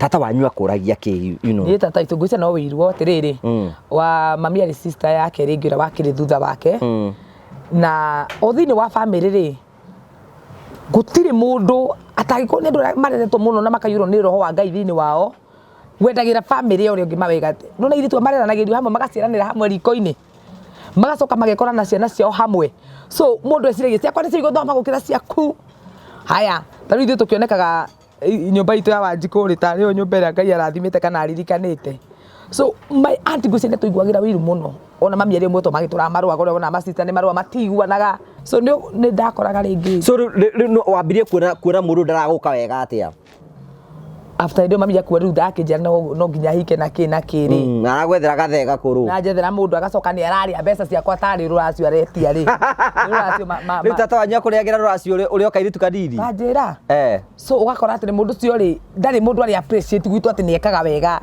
Tata wanyu akuragia ki Ni tata itungwite no wirwo atiriri wa mami ari sister yake ringira wakiri thutha wake na othini wa family ri gutiri mundu atagiko ni ndu mareretwo muno na makayuro ni roho wa Ngai thini wao wendagira family ori ongi mawega no na iritu mareranagirio hamwe magaciranira hamwe riko-ini magacoka magekora na ciana ciao hamwe so mundu eciragia ciakwa ni cigothoma gukira ciaku haya taru ithu tukionekaga nyumba itu ya Wanjiku ri tari nyumba ira Ngai arathimite kana aririkanite so my auntie gucine tuiguagira wiru muno ona mami ari mweto magitura marua gore ona masista ni marua matiguanaga so ni ndakoraga ringi so wambirie kuona mundu ndaraguka wega atia after ndio mami yakua riu ndakijana no nginya hike na kiri aragwethera gathega kuru na njethera mundu agacoka ni araria mbeca ciakwa tari ruracio aretia ri ruracio riu tata wanyu kuriagira ruracio uri okairitu kanini njira so ugakora ati mundu cio ri ndari mundu ari appreciate gwitu ati ni ekaga wega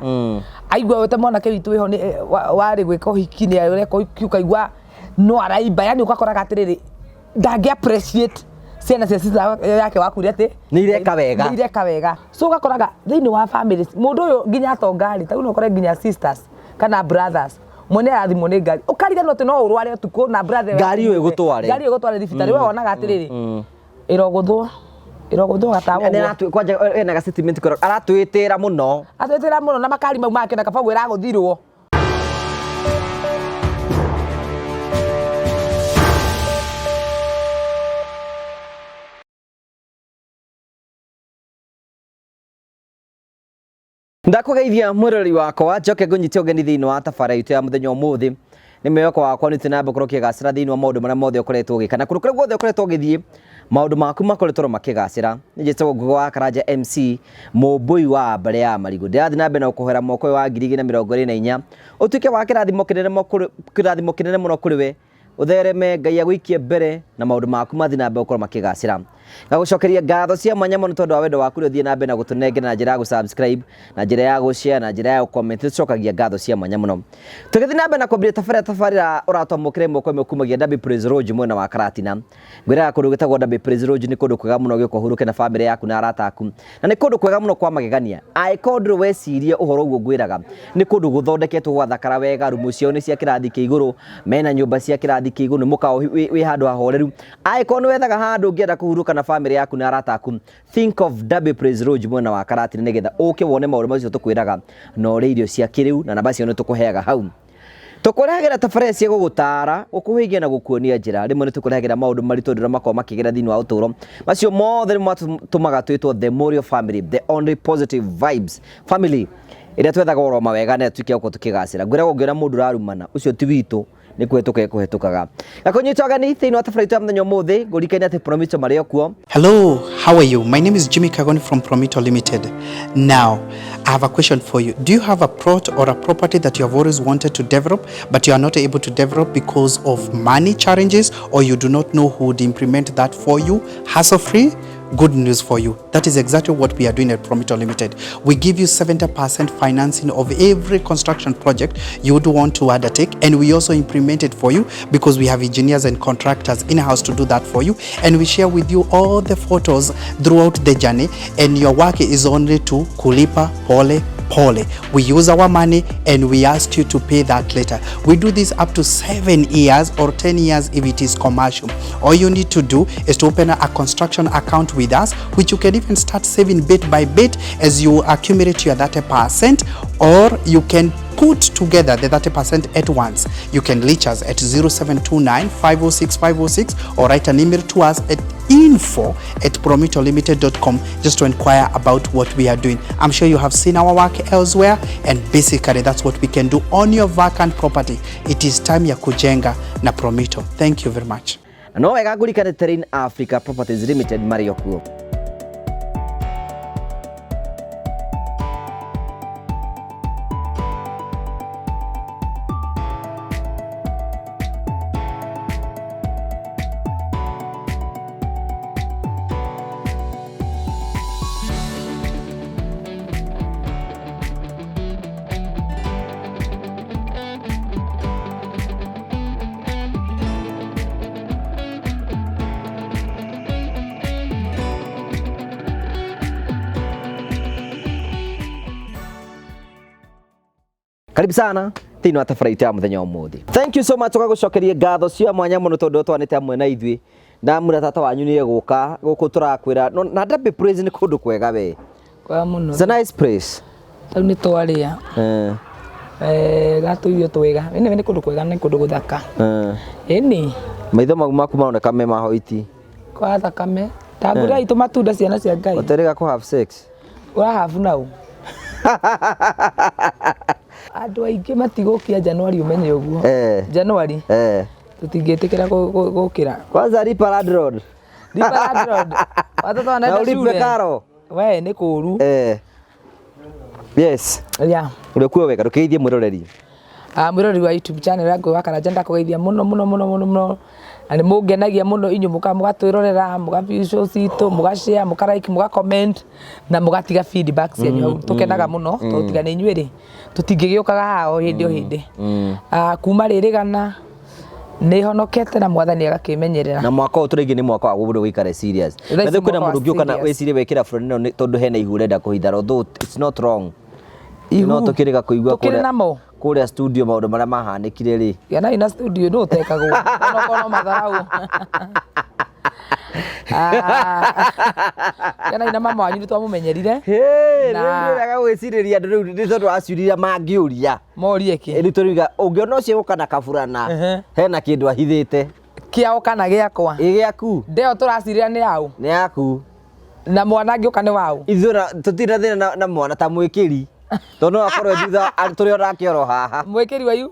aigua wote mwana ke witu iho ni wari gwika uhiki ni ureko kiukaigua no araimba yani ugakora atiriri ndangi appreciate ciana cia sister yake wakuria ati ni ireka wega so ugakoraga thini wa family mundu uyu nginya atongari ta unokore nginya sisters kana brothers mwene arathimo ni ngari ukariganwo ati no urware utuko na brother ngari uyu gutware thibitari we wonaga atiriri iroguthwo gatawo ni kwanja ena ga statement koro aratwitira muno na makari mau make na kabagu iraguthirwo ndakugeithia mwirori wakwa njoke ngunyite ugeni thiini wa tabara itu ya muthenya umuthi ni mwiyoko wakwa ni tinambe kurokia gacira thiini wa maundu maria mothe ukoretwo ugikana kuru kuria guothe ukoretwo ugithie maundu maku makoretwo makigacira ni jitwo ngugo wa Karanja MC mumbui wa mbere ya marigo ndirathi nambe na ukuhera mwaka wa 2024 utuike wa kirathimo kinene muno kuri we uthereme Ngai agwikie mbere na maundu maku mathi nambe ukorwo makigacira ngagucokeria ngatho cia mwanya muno tondu wa wendo waku ri uthie nambe na gutunengera na njira ya subscribe na njira ya share na njira ya comment tucokagia ngatho cia mwanya muno tugithi nambe na kwambia tabarira uratwamukire mwako imwe kumagia Dabi Praise Lodge mwena wa Karatina ngwira kundu gitagwo Dabi Praise Lodge ni kundu kwega muno giko huruke na family yaku na arata aku na ni kundu kwega muno kwa magegania ai kundu wecirie uhoro uguo ngwiraga ni kundu guthondeketwo gwa thakara wega rumu cio ni cia kirathi ki iguru mena nyumba cia kirathi ki iguru mukao wi handu hahoreru ai kundu wethaga handu ngienda kuhuruka na family yaku na arata aku think of Dabi Praise Lodge mwena wa Karatina nigetha uke wone maundu macio tukwiraga no ri irio cia kiriu na namba cio ni tukuheaga hau tukurehagera tabarira cia gugutara gukuhigia na gukuonia njira rimwe ni tukurehagera maundu maritu ndira makoma makigera thini wa uturo macio mothe ni matumaga twitwo the Morio family the only positive vibes family ira twethaga oro mawega na tukia uko tukigacira ngwira ngira mundu rarumana ucio ti witu ni kuhetukaga gakunyitwaga ni thini wa tabarira itu ya muthenya umuthi ngurikania ati Promito mario kuo. Hello, how are you? My name is Jimmy Kagoni from Promito Limited. Now, I have a question for you. Do you have a plot or a property that you have always wanted to develop, but you are not able to develop because of money challenges, or you do not know who would implement that for you, hassle-free? Good news for you. That is exactly what we are doing at Promito Limited. We give you 70% financing of every construction project you would want to undertake, and we also implement it for you because we have engineers and contractors in-house to do that for you, and we share with you all the photos throughout the journey, and your work is only to kulipa pole pole. We use our money and we ask you to pay that later. We do this up to 7 years or 10 years if it is commercial. All you need to do is to open a construction account with us, which you can even start saving bit by bit as you accumulate your 30%, or you can put together the 30% at once. You can reach us at 0729 506 506 or write an email to us at info@promitolimited.com just to inquire about what we are doing. I'm sure you have seen our work elsewhere, and basically that's what we can do on your vacant property. It is time ya kujenga na Promito. Thank you very much. No wega ngurikane Terrain Africa Properties Limited Mario kuo. karibu sana thĩinĩ wa tabarĩra ya mũthenya ũmũthĩ. Thank you so much tũgagucokeria ngatho cia mwanya mũno tondũ twanĩte amwe na ithuĩ na mũra tata wanyu nĩ egũka gũkũ tũrakwĩra na Ndabe Praise nĩ kũndũ kwega we. Kwa mũno. It's a nice place. Tau nĩ twarĩa. Gatũirio twega. Nĩ kũndũ kwega nĩ kũndũ gũthaka. Ĩni. Maitho maku maroneka me mahoiti. Kwa thakame. Tambũra itũ matunda ciana cia Ngai. Ũterega ku have sex. Ũrahabu nau. Andũ aingĩ matigũkia Januari ũmenye ũguo. Januari. Tutingĩtĩkĩra gũkĩra. Kwanza Ripa Land Road. Ripa Land Road. Watoto wanaenda shule. We nĩ kũru. Yes. Yeah. Ũrĩkuo wega ndũkĩithie mwĩroreri. Mwĩroreri wa YouTube channel yangu wa Karanja ndakũgeithia mũno. Na nĩ mũngenagia mũno inyu mũgatwĩrorera, mũga show citũ, mũga share, mũga like, mũga comment na mũgatiga feedback cianyu. Tũkenaga mũno tondũ tiga nĩ inyuĩ tũtingĩgĩũkaga haha hĩndĩ o hĩndĩ. Kuma rĩrĩgana nĩ honokete na mwathani agakĩmenyerera. Na mwaka ũyũ tũrĩngĩ nĩ mwaka wa gũbũrwo gũikare serious. Wethe kwĩna mũndũ ũngĩũka wĩcirie wekĩra bũrũri ĩno tondũ hena ihu ũrenda kũhithara, although it's not wrong. No tũkĩrĩga kũigua kũrĩa studio maũndũ marĩa mahanĩkire rĩ. Yana ina studio no tekagwo. Ono matharau. Yana ina mama wanyu twamũmenyerire. Na rĩrĩa gwĩcirĩria andũ rĩu nĩ tondũ aciũria mangĩũria. Morie kĩ? Rĩu tũriga ũngĩona ũcio ũkana kaburana hena kĩndũ ahithĩte. Kĩao kana gĩakwa? Gĩaku. Ndeo tũracirĩra nĩ yau. Nĩ yaku. Na mwana ngĩũka nĩ wau. Ithuĩ tũtirĩ thĩna na mwana ta mwĩkĩri. Tono akorwo thutha tũrĩ orakĩoro haha. Mwĩkĩri wa ihu.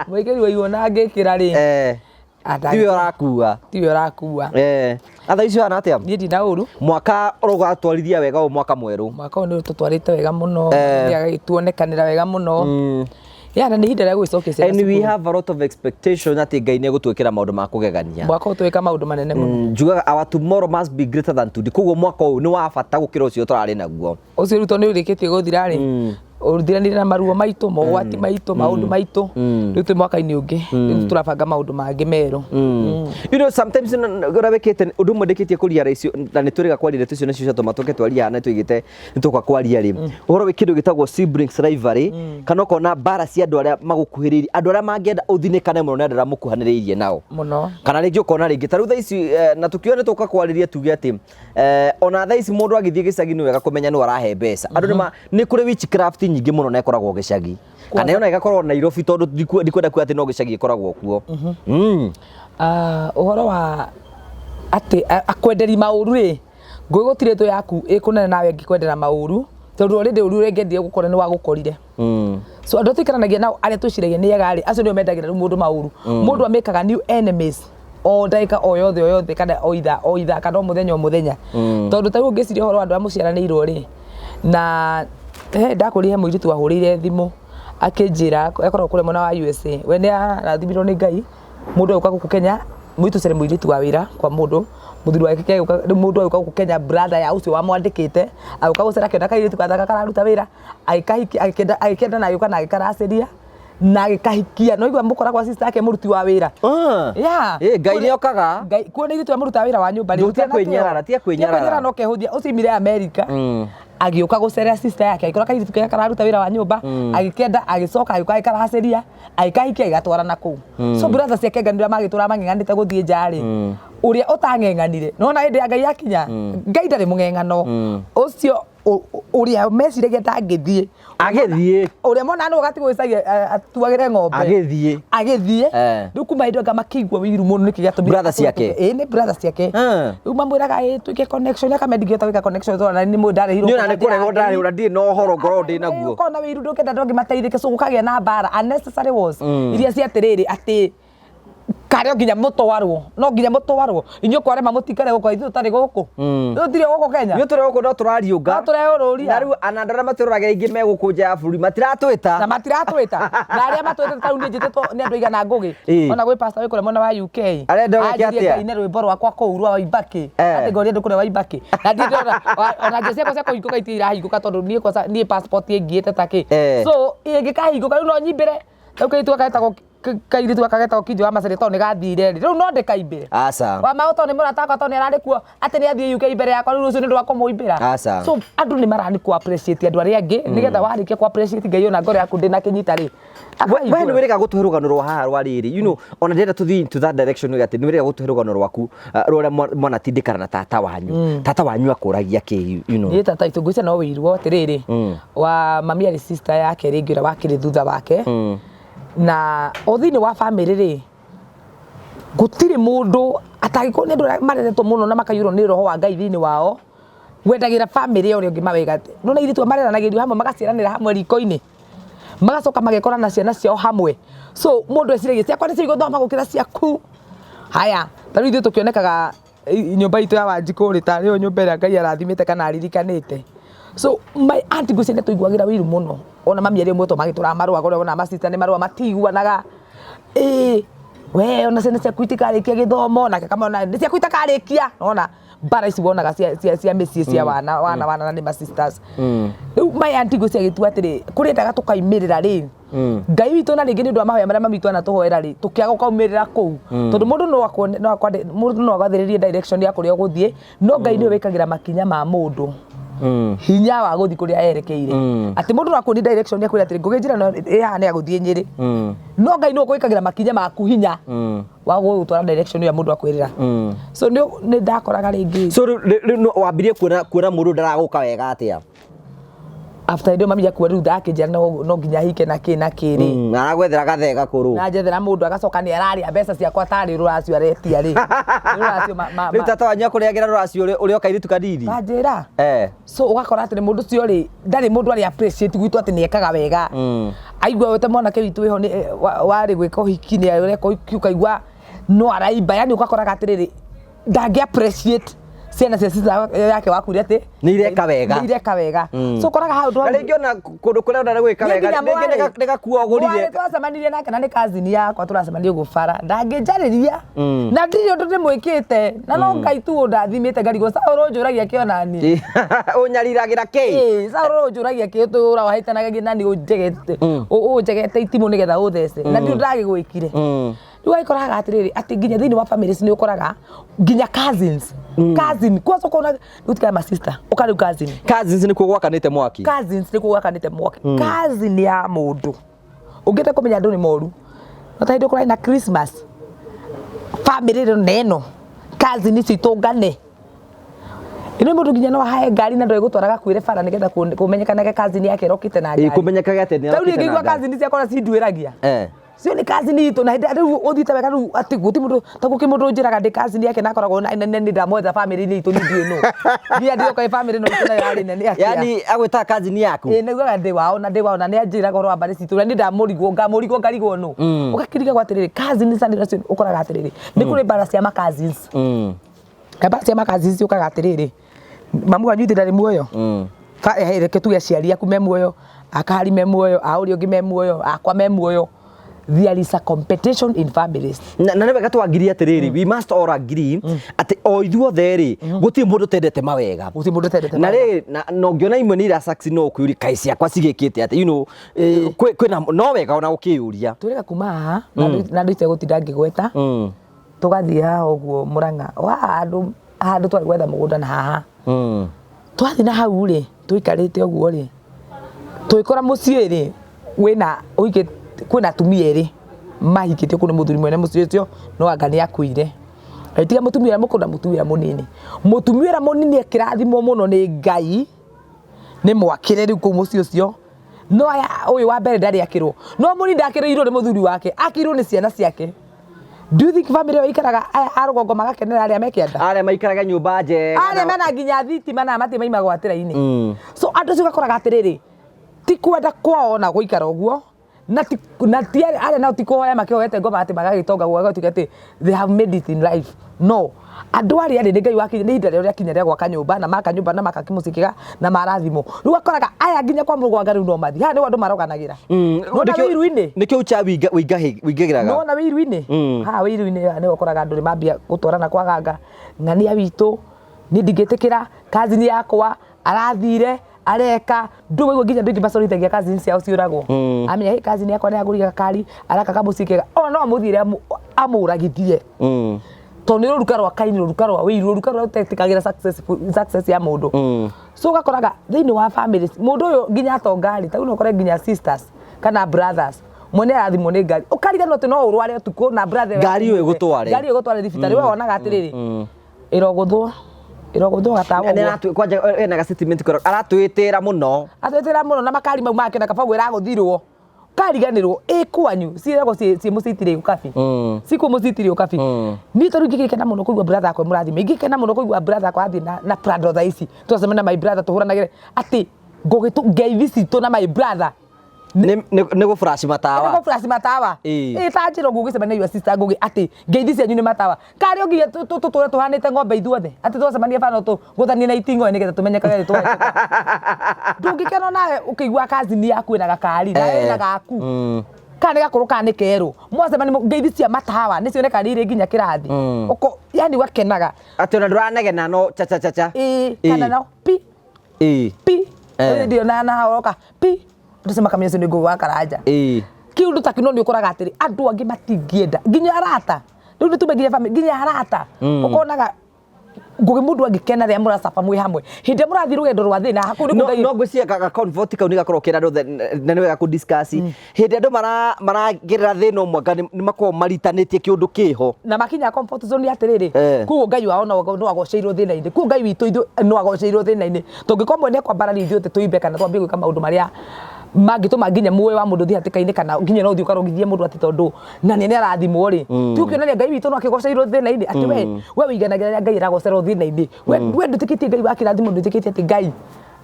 Mwĩkĩri wa ihu na ngĩkĩra rĩ. Tiwe ũrakua. Tiwe ũrakua. Atha icio hana atĩa? Niĩ ndina ũru. Mwaka ũgatwarithia wega o mwaka mwerũ. Mwaka ũyũ nĩ tũtwarĩte wega mũno. Tuonekanĩra wega mũno. Yeah, na nĩ ihinda rĩa gwĩcokia ciana. And we have a lot of expectation atĩ Ngai nĩ egũtwĩkĩra maũndũ ma kũgegania. Mwaka ũyũ twĩka maũndũ manene mũno. Njugaga our tomorrow must be greater than today. Koguo mwaka ũyũ nĩ wa bata gũkĩra ũcio tũrarĩ naguo. Ũcio rĩu nĩ ũrĩkĩtie gũthira rĩ. Ũthiranire na maruo maitũ, mogwati maitũ, maũndũ maitũ. Rĩu twĩ mwaka-inĩ ũngĩ. Rĩu tũrabanga maũndũ mangĩ merũ. You know, sometimes ũrabĩkĩte ũndũ ũmwe ndĩkĩtie kũria icio na nĩ tũrĩga kwaria icio nacio ciatũma tũke twaria na twĩgĩte nĩ tũka kwaria rĩ. Ũhoro wĩ kĩndũ gĩtagwo siblings rivalry kana ũkona mbara cia andũ arĩa magukuhĩrĩirie, andũ arĩa mangĩenda ũthinĩkane mũno na andũ arĩa mũkuhanĩrĩirie nao. Mũno. Kana rĩngĩ ũkona rĩngĩ ta rĩu thaa ici na tũkiuga nĩ tũka kwarĩria tuge atĩ ona thaa ici mũndũ agĩthiĩ gĩcagi nĩ wega kũmenya nĩ arahe mbeca. Andũ nĩ kũrĩ witchcraft nyingĩ mũno na ĩkoragwo gĩcagi. Kana yona ĩgakorwo Nairobi tondũ ndikwenda kuga atĩ no gĩcagi ĩkoragwo kuo. Ũhoro wa atĩ akwenderi maũru rĩ, ngwĩgũtirĩ tũ yaku ĩkũnene nawe ngĩkwendera maũru tondũ already ũru ũrengendire gũkorwo nĩ wagũkorire. So andũ tũikaranagia nao arĩa twĩciragia nĩ ega rĩ, acio nĩo mendagĩra rĩu mũndũ maũru. Mũndũ amekaga new enemies o ndagĩka o yothe kana o ithaa kana o mũthenya. Tondũ ta rĩu ũngĩciria ũhoro wa andũ arĩa mũciaranĩirwo rĩ, na ndakũrire mũirĩtu wahũrĩire thimũ akĩnjĩra ekorwo kũrĩa mwena wa USA we nĩ arathimirwo nĩ Ngai, mũndũ agĩũka gũkũ Kenya mũitũ cere mũirĩtu wa wĩra kwa mũndũ mũthuri wake mũndũ agĩũka gũkũ Kenya, brother ya ũcio wamwandĩkĩte agĩũka gũcera kĩonda kairĩtu gathaka kararuta wĩra agĩkenda na agĩũka na agĩkaracĩria na agĩkahikia. No igua mũkoragwa sister yake mũruti wa wĩra. Ngai nĩ okaga kuona irĩtu wa mũruti wa wĩra wa nyũmba tia kwĩnyarara no kehũthia ũcimire America agĩũka gũcerera sister yake agĩkora kairĩtu kega kararuta wĩra wa nyũmba agĩkenda agĩcoka agĩũka agĩkaracĩria agĩkahikia agĩgatwarana kũu. So brother ciake nganĩra magĩtũra mang'eng'anĩte gũthiĩ njarĩ ũrĩa ũtang'eng'anire nona hĩndĩ ya Ngai yakinya Ngai ndarĩ mũng'eng'ano ũcio ũrĩa meciragia ndangĩthiĩ agĩthiĩ ũrĩa mona nĩ ũgati gwĩcagia atuagĩre ng'ombe agĩthiĩ rĩu kuma hĩndĩ ĩyo ngamakĩigua wĩiru mũno nĩkĩ gĩatũmire brother ciake nĩ brother ciake rĩu mamwĩraga twĩke connection akamendingio ta wĩka connection tondũ nĩ mũndũ ndarĩhirwo nĩ ona nĩ kũrehwo ndarĩhwo ndirĩ na ũhoro ngoro ndĩ naguo ũkona wĩiru ndũkenda ndũngĩmateithĩke so gũkagĩa na mbara unnecessary wars iria cia atĩrĩrĩ atĩ kare nginya mũtwarwo no nginya mũtwarwo inyuĩ kwarema mũtikare gũkũ ithuĩ tũtarĩ gũkũ tũtirĩ gũkũ Kenya ithuĩ tũrĩ gũkũ no tũrariũnga no tũreũrũria na rĩu anandora matũraga aingĩ megũkũ nja ya bũrũri matiratwĩta na na arĩa matwĩtĩte ta rĩu njĩtĩtwo nĩ andũ aigana ngũgĩ ona gwĩ pastor wĩ kũrĩa mwena wa UK arenda gwĩka atĩa Ngai rwĩmbo rwakwa kũu rwa Waibaki atĩ ngoria andũ kũrĩa Waibaki na ndĩrona ona njĩra ciakwa cia kũhingũka itirahingũka tondũ niĩ passport ĩngiĩte takĩ so ĩngĩkahingũka rĩu no nyimbĩre rĩu kaitũ gakaĩtagwo kairitu akageta kinjo wa macere to ni gathire riu no ndikaimbire Aca. wa mauto ni murataka to ni arari kuo ati ni athie UK mbere yakwa riu ucio ni ndwa kumuimbira Aca. so andu ni marani ku appreciate andu aria angi nigetha warikia ku appreciate ngai ona ngoro yaku ndina kinyita ri we ni wirega gutuhe rugano rwa haha rwa riri ona ndenda tuthii into that direction gati ni wirega gutuhe rugano rwaku rwa mwana tindikana na tata wanyu akuragia ki ni tata itu ngwiciria no wirwo atiriri wa mami ari sister yake ringi ura wakiri thutha wake na othini wa family ri gutiri mundu atagiko ni andu mareretwo muno na makayurwo ni roho wa ngai thini wao wendagira family ori ngi mawega no na iritu mareranagirio hamwe magaciranira hamwe riko-ini magacoka magekora na ciana ciao hamwe so mundu eciragia ciakwa ni cigithoma gukira ciaku haya tariu ithuĩ tukionekaga nyumba itu ya Wanjiku ri ta rio nyumba ĩrĩa Ngai arathimĩte kana aririkanĩte so my auntie ngwĩciria nĩtũiguagĩra wiru mũno ona mami arĩ ũmwe to magĩtũraga marũa gore ona masista nĩ marũa matiguanaga we ona ciana ciaku itikarĩkia gĩthomo nake kamona nĩ ciaku itakarĩkia ona bara ici wonaga cia mĩciĩ cia wana na nĩ masisters rĩu my auntie ngwĩciria gĩtua atĩrĩ kũrĩendaga tũkaimĩrĩra rĩ Ngai witũ na rĩngĩ nĩ ũndũ wa mahoya marĩa mami witũ anatũhoera rĩ tũkĩaga gũkaumĩrĩra kũu tondũ mũndũ no agathĩrĩrie direction ya kũrĩa ũgũthiĩ no Ngai nĩwe wĩkagĩra makinya ma mũndũ hinya wa gũthiĩ kũrĩa erekeire atĩ mũndũ no akuoni direction ya kũrĩa atĩrĩ ngũgĩnjĩra no haha nĩ agũthiĩ Nyĩrĩ no Ngai nĩwe ũkwĩkagĩra makinya maku hinya wa gũtwara direction ya mũndũ akwĩrĩra so nĩ ndakoraga rĩngĩ so wambirie kuona mũndũ ndaragũka wega atĩa after ndio mami yakua riu ndakĩnjĩra no nginya hike na kĩrĩ aragwethera gathega kũrũ na njethera mũndũ agacoka nĩ araria mbeca ciakwa tarĩ rũracio aretia rĩ rĩu tata wanyu akũrĩagĩra rũracio ũrĩa kairitu kanini kanjĩra so ũgakora atĩ mũndũ ũcio rĩ ndarĩ mũndũ arĩ appreciate gwitũ atĩ nĩ ekaga wega aigua wete mwanake witũ wĩho warĩ gwĩka ũhiki nĩ areka ũhiki ũkaigua no araimba yani ũgakoraga atĩrĩrĩ ndangĩ appreciate ciana cia sister yake wakuria ati ni ireka wega so koraga hau ndo rĩngĩ ona kundu kuria ndara gwika wega rĩngĩ nĩgakuo ũgũrire twacemanirie nake na nĩ cousin yakwa tũracemanirie gũbara ndangĩnjarĩria na ndirĩ ũndũ ndĩmwĩkĩte na no Ngai tu ndathimĩte ngarigwo Saũlũ njũragia kĩ onani ũnyariragĩra kĩ Saũlũ njũragia kĩ tũra wahĩtanagia nani ũnjegete itimũ nĩgetha ũthece na ndirĩ ndagĩgwĩkire rĩu aikoraga atĩrĩrĩ atĩ nginya thĩinĩ wa families nĩ ũkoraga nginya cousins cousin kwanza ukaona utika ma sister ukari cousins ni kugwakanite mwaki cousin ya mundu ungete kumenya ndu ni moru natainde kura na Christmas family neno cousin citungane ino mundu nginya no hae ngari na ndo igutwaraga kwire bara nigetha kumenyekanaga cousin yake rokite na ngari kumenyekaga ati ni rokite na ngari tauri cousin ciakora cinduiragia cio ni cousin itu na riu uthite wega riu ati guti mundu ta guki mundu njiraga ndi cousin yake nakoragwo na nene ndamwetha family ni itu ni ndieno ngia ndio kai family no tuna yari nene akia yani agwita cousin yaku niguaga ndi wao na ni anjiraga ro ambari citu ni ndamurigwo ngarigwo no ugakiriga gwatiriri cousin sandira cio ukoraga atiriri ni kuri bara cia ma cousins bara cia ma cousins ukaga atiriri mamu wanyu ndari muoyo reke tuge aciari aku me muoyo akari me muoyo auri ungi me muoyo akwa me muoyo there is a competition in families na nĩ wega twagirie atiriri we must all agree ati o ithuothe ri gutirĩ mũndũ tendete mawega na rĩ no ngĩona imwe nĩ ira succeed no kũyũria kai ciakwa cigĩkĩte ati kwĩna no wega ona ũkĩyũria tũrega kuma haha na ndũ ite gũtinda ngĩgweta tũgathiĩ haha ũguo Mũrang'a handũ twarĩ gwetha mũgũnda na haha twathiĩ na hau rĩ tũikarĩte ũguo rĩ twĩkora mũciĩ rĩ wĩna ũigĩte kwina atumia eri mahikite kuna muthuri mwene mucio ucio no anga ni akuire aitiga mutumia mukunda mutumia munini akirathimwo muno ni Ngai ni mwakire riu ku mucio ucio no aya uyu wa mbere ndari akirwo no munini ndakirirwo ni muthuri wake akirwo ni ciana ciake do you think family waikaraga aya arugongo magakenera aria mekienda aria maikaraga nyumba njega aria mena nginya thitima na mati maima gwatira-ini so andu cigakoraga atiriri ti kwenda kwao na guikara uguo na tiari ale na tikuhoya makioete ngoma ati magagitonga gwa tuge ati they have made it in life no andu ari ari Ngai wakinya ni ihinda rĩrĩa kinya rĩa gwaka nyũmba na maka nyũmba na makakimucikiga na marathimo riu akoraga aya nginya kwa mũgwanga riu no mathi ha ni andu maroganagĩra no na wiru-ini nikio cha wingagiraga no na wiru-ini ha wiru-ini ni ukoraga andu ni mambia gutwarana kwa ganga ng'ania witũ ni ndingĩtĩkĩra cousin yakwa arathire areka ndũgũ nginya ndĩ bacorithagia cousin ciao ciũragwo amenya hey cousin yakwa nĩ agũrire gakari araka kamucike no amuthire amũragithie to nĩ rũruka rwa kaini rũruka rwa wĩiru rũruka rwa ũtetĩkagĩra success ya mũndũ so ũgakoraga thĩinĩ wa family mũndũ ũyũ nginya atongari ta ũkore nginya sisters kana brothers mwene arathimwo nĩ ngari ũkariganĩrwo atĩ no ũrware ũtukũ na brother ngari ũyũ ĩgũtware thibitarĩ we wonaga atĩrĩrĩ ĩrogũthwo gatawa kwanja ena statement aratwĩtĩra mũno na makari mau make na kabaũ ĩragũthirwo kariganĩrwo kwanyu ciĩragwo ciĩ mũcitire ũkabi ciku mũcitire ũkabi niĩ tondũ ingĩkena mũno kũigua brother akwa mũrathime ingĩkena mũno kũigua brother akwa athiĩ na Prado thaa ici twacemana na my brother tũhũranagĩre atĩ ngeithi citũ na my brother nĩgũ flash matawa ta njĩra ũguo ũgĩcemania na sister ngũgĩ atĩ ngeithi cianyu nĩ matawa karĩ ũnginya tũtũre tũhanĩte ng'ombe ithuothe atĩ twacemania bana tũgũthanie na iting'o nĩgetha tũmenyekaga nĩ twahĩtũka ndũngĩkenwo nawe ũkĩigua cousin yaku ĩna gakari nawe ĩna gaku kana gakũrũ kana nĩ kerũ mwacemania ngeithi cia matawa nĩ cioneka irĩ nginya kĩrathi yani wakenaga atĩ ona ndũranegena no cha kana no pi ndio na horoka pi ndusema kamenya sio ngo wa karanja kiundu takino nĩ ũkoraga atĩrĩ andũ angĩ matingĩenda nginya arata rĩu nĩ tumegiria family nginya arata ũkonaga ngũgĩ mũndũ angĩkena rĩa mũracaba mwĩ hamwe hĩndĩ mũrathi rũgendo rwa thĩna hakuhĩ no ngwĩciria ka convert kau nĩ gakorwo kĩna na nĩ wega ku discuss hĩndĩ andũ maragerera thĩna ũmwe nĩ makorwo maritanĩtie kĩũndũ kĩho na makinya comfort zone atĩrĩrĩ kuo Ngai wao no agoceirwo thĩna-inĩ kuo Ngai witũ ithu no agoceirwo thĩna-inĩ tũngĩkorwo mwene kwa barani ithuothe tũimbe kana twambie gwĩka maũndũ marĩa magĩtũma nginya muoyo wa mũndũ thi hatĩka-inĩ kana nginya no ũthiĩ ũkarogithie mũndũ atĩ tondũ na nĩ arathimwo rĩ tukĩonania Ngai witũ no akĩgoceirwo thĩna-inĩ atĩ we wĩiganagĩra Ngai aragocerwo thĩna-inĩ we ndũtĩkĩtie Ngai wa kĩrathimo ndũtĩkĩtie atĩ Ngai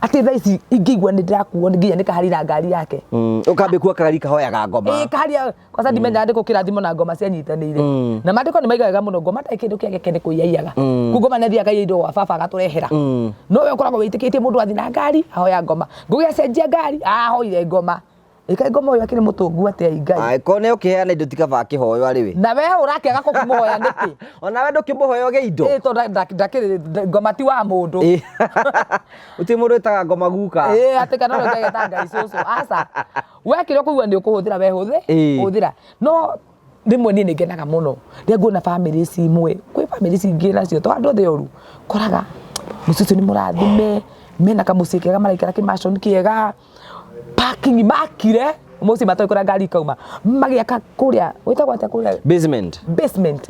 atĩ thaa ici ingĩigua nĩ ndĩrakuo nginya nĩ kahari na ngari yake ũkambia kuo kagari kahoyaga ngoma kaharia kwa sababu ndimenya ndĩkũ kĩrathimo na ngoma cianyitanĩire na mandĩko nĩ maigaga mũno ngoma ndai kĩndũ kĩage kene kũiyaiyaga ngoma nĩ thiaga indo wa baba agatũrehera no we ũkoragwo wĩtĩkĩtie mũndũ athi na ngari ahoya ngoma ngũgĩa cenjia ngari ahoire ngoma ngoma ũyũ akĩrĩ mũtũngu atĩ Ngai kone ũkĩheana indo tikaba kĩhoyo arĩ we na we ũrakĩaga kũmũhoya nĩkĩ ona we ndũkĩmũhoya ũge indo ndakĩrĩ ngoma ti wa mũndũ ũtĩ mũndũ ĩtaga ngoma guka atĩ kana ũrĩa ũgeta Ngai cũcũ aca wekĩrĩ ũkũigua nĩ ũkũhũthĩra we hũthĩra no rĩmwe niĩ nĩ ngenaga mũno rĩrĩa nguona family imwe kwĩ family ingĩ nacio to andũ othe ũru koraga mũciĩ nĩ mũrathime mena kamũciĩ kega maraikara kĩmaconi kĩega parking makire musi matoy kura ngari kauma magiaka kuria witagwa ta kuria basement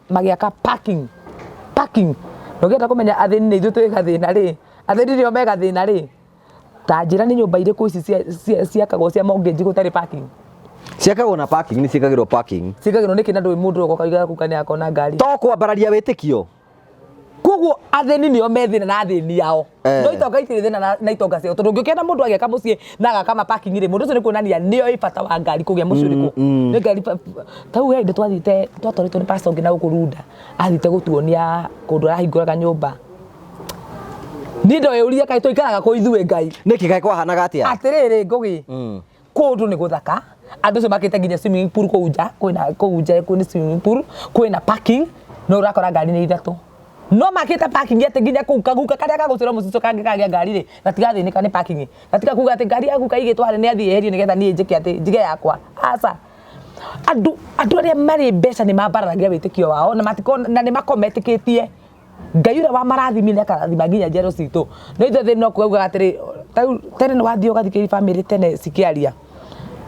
magiaka parking nogeta kumenya athini ithu twikathina ri athini rio mega thina ri ta njira ni nyumba ire kuici ciakagwo cia mortgage gutari parking ciakagwo na parking ni ciakagirwo parking ciakagirwo niki na ndui mundu ukaiga kukani akona ngari to kwambararia witikio koguo athini nio methina na athini yao no itonga itire thina na itonga cio tondu ngiukena mundu ageka mucii na agakama parking ire mundu ucio ni kuonania nio ibata wa ngari kugia mucii uriku ni ngari tau hende twathite twatoritwo ni pastor ngina gukurunda athite gutuonia kundu arahinguraga nyumba ni ndo yuria kai toikaraga ko ithuwe Ngai niki kai kwahanaga atia atiriri ngugi kundu ni guthaka andu cio makite nginya swimming pool kwina swimming pool kwina parking no urakora ngari ni ithatu no makita parking ate nginya kuguka karia gagucira mucico kange kagĩa ngari ri gatigathĩnĩka nĩ parking gatika kuga atĩ ngari yaku kaigĩtwo harĩa nĩ athiĩ eherie nĩgetha niĩ njĩke atĩ njige yakwa aca andũ arĩa marĩ mbeca nĩ mambararagia wĩtĩkio wao na nĩ makometĩkĩtie Ngai ũrĩa wa marathimi nĩ akarathima nginya njero citũ no ithuĩ no kuuga atĩrĩ tene nĩ wathiĩ ũgathikĩrĩria family tene cikĩaria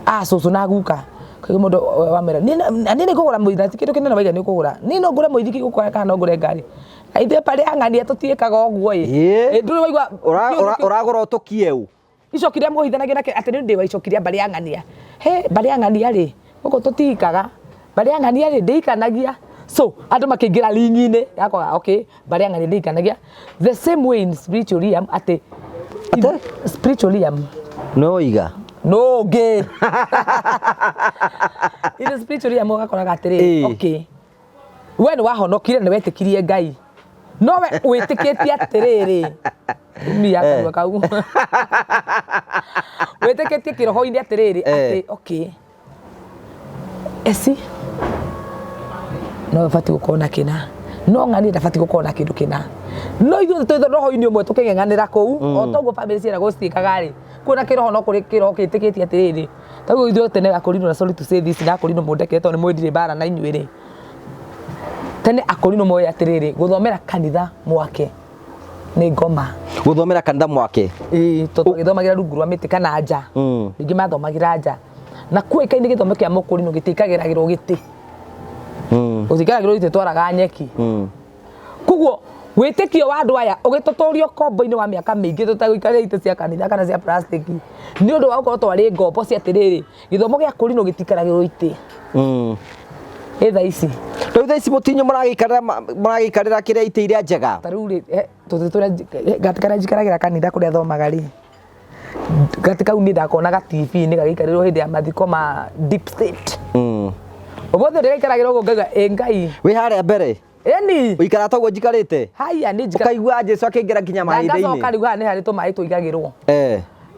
cũcũ na guka kai mũndũ wamera nĩ ngũgũra mũithaki kĩndũ kĩnene waiga nĩ ũkũgũra nĩ no ngũre mũithiki gũkora kana no ngũre ngari ithuĩ parĩ ang'ania tũtiĩkaga ũguo ndũrĩ waigua ũragũra ũtũkie ũũ icokiria mũhithanagia nake atĩ nĩ ndĩ wa icokiria parĩ ang'ania parĩ ang'ania rĩ gũkũ tũtiikaga parĩ ang'ania rĩ ndĩikanagia so andũ makĩingĩra ringi-inĩ yakwa okay parĩ ang'ania ndĩikanagia the same way in spiritualism atĩ spiritualism no iga no gay ile spiritualism ũgakoraga atĩrĩ okay we nĩ wahonokire nĩ wetĩkirie Ngai no we wĩtĩkĩtie atĩrĩrĩ mia kanua kau wĩtĩkĩtie kĩroho-inĩ atĩrĩrĩ atĩ okay Essy no bati gũkorwo na kĩna no ng'ani ndabati gukorwo na kindu kina no ithuĩ twĩ roho-inĩ ũmwe tũkĩng'eng'anĩra kũu o toguo family ciĩragwo citiĩkaga rĩ kwĩna kĩroho no kũrĩ kĩroho kĩtĩkĩtie atĩrĩrĩ taguo ithuĩ tene Akorinũ na sorry to say this na Akorinũ mũndekete tondũ nĩ mwendire mbara na inyuĩ rĩ tene Akorinũ moĩ atĩrĩrĩ gũthomera kanitha mwake nĩ ngoma Gũthomera kanitha mwake tondũ gĩthomagĩra rungu rwa mĩtĩ kana nja ningĩ mathomagĩra nja na kuĩkaine gĩthomo kĩa Mũkũrinũ gĩtikagĩragĩrwo gĩtĩ gũtikagĩrwo gĩtĩ twaraga nyeki koguo wĩtĩkio wa andũ aya ũgĩtũtũrio kombo-inĩ wa mĩaka mĩingĩ tũtagũikarĩra itĩ cia kanitha kana cia plastic nĩ ũndũ wa gũkorwo twarĩ ngombo cia atĩrĩrĩ gĩthomo gĩa Akorinũ gĩtikaragĩrwo itĩ thaa ici rĩu thaa ici mũtinyo mũragĩikarĩra kĩrĩa itĩ iria njega ta rĩu rĩ karĩa njikaragĩra kanitha kũrĩa thomaga rĩ gatĩ kau nĩ ndakonaga TV-inĩ gagĩikarĩrwo hĩndĩ ya mathiko ma deep state ũbothe ndĩgaikaragĩra ũguo ngauga Ngai wĩ harĩa mbere eni ũikara taguo njikarĩte haya nĩ ũkaigua Jesũ akĩingĩra nginya mahinda-inĩ ngacoka rĩu haha nĩ harĩ tũmaĩ tũigagĩrwo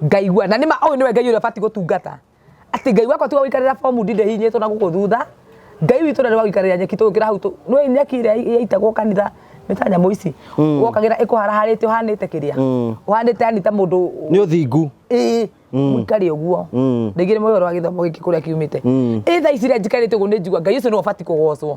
ngaigua na nĩma ũyũ nĩwe Ngai ũrĩa bati gũtungata atĩ Ngai wakwa tiga gũikarĩra bomu ndinde hinyĩtwo na gũkũ thutha Ngai witũ nĩ wagũikarĩra nyeki tũgĩkĩra hau nĩ nyeki ĩrĩa yaitagwo kanitha nĩ ta nyamũ ici wokagĩra ĩkũharaharĩte ũhanĩte kĩrĩa ũhanĩte yani ta mũndũ nĩ ũthingu mũikari ũguo rĩngĩ nĩ mũhoro wa gĩthomo gĩkĩ kũrĩa kiumĩte thaa ici rĩa njikarĩte ũguo nĩ njigua Ngai ũcio nĩwe ũbati kũgocwo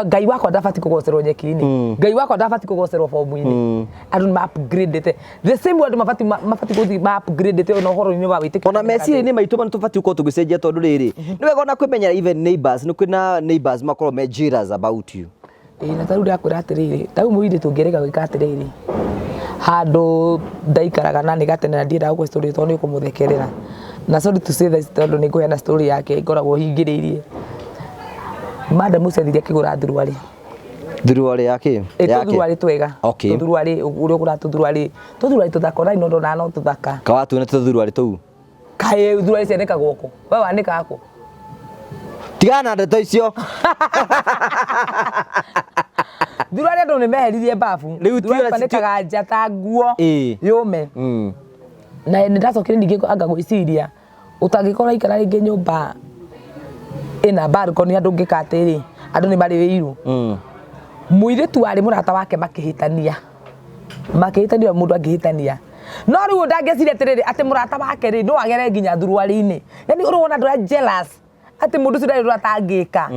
Ngai wakwa ndabati kũgocerwo nyeki-inĩ Ngai wakwa ndabati kũgocerwo bomu-inĩ andũ nĩ ma-upgrade-ete the same word mabati gũthiĩ ma-upgrade-ete ona ũhoro-inĩ wa wĩtĩkio ona meciria-inĩ maitũ tũbati gũkorwo tũgĩcenjia tondũ rĩrĩ nĩ wega ona kwĩmenyera even neighbors nĩ kwĩna neighbors makorwo me jealous about you na ta rĩu ndakwĩra atĩrĩrĩ ta rĩu mũirĩtu tũngĩrĩka gwĩka atĩrĩrĩ handũ ndaikaraga na nĩgatene na ndiendaga gũkũhe story tondũ nĩ ũkũmũthekerera na sorry to say this tondũ nĩ ngũheana story yake ngoragwo hingĩrĩirie madam ũcethirie akĩgũra thuruarĩ yake tũthuruarĩ twega tũthuruarĩ ũrĩa ũgũra tũthuruarĩ tũthaka ona inondo na no tũthaka kawatuone tũthuruarĩ tũu kaĩ thuruarĩ cianĩkagwo kũ we wanĩkaga kũ tigana na ndeto icio thuruarĩ andũ nĩ meheririe babu thuruarĩ nja ta nguo yũme na nĩ ndacokire ningĩ anga gwĩciria ũtangĩkorwo ikara rĩngĩ nyũmba ina balcony andũ ngĩka atĩrĩ andũ nĩ marĩ wĩiru mũirĩtu warĩ mũrata wake makĩhĩtania mũndũ angĩhĩtania no rĩu ndangĩciria atĩrĩrĩ atĩ mũrata wake rĩ no agere nginya thuruarĩ-inĩ yani ũrona andũ arĩa jealous atĩ mũndũ ũcio ndarĩ atangĩka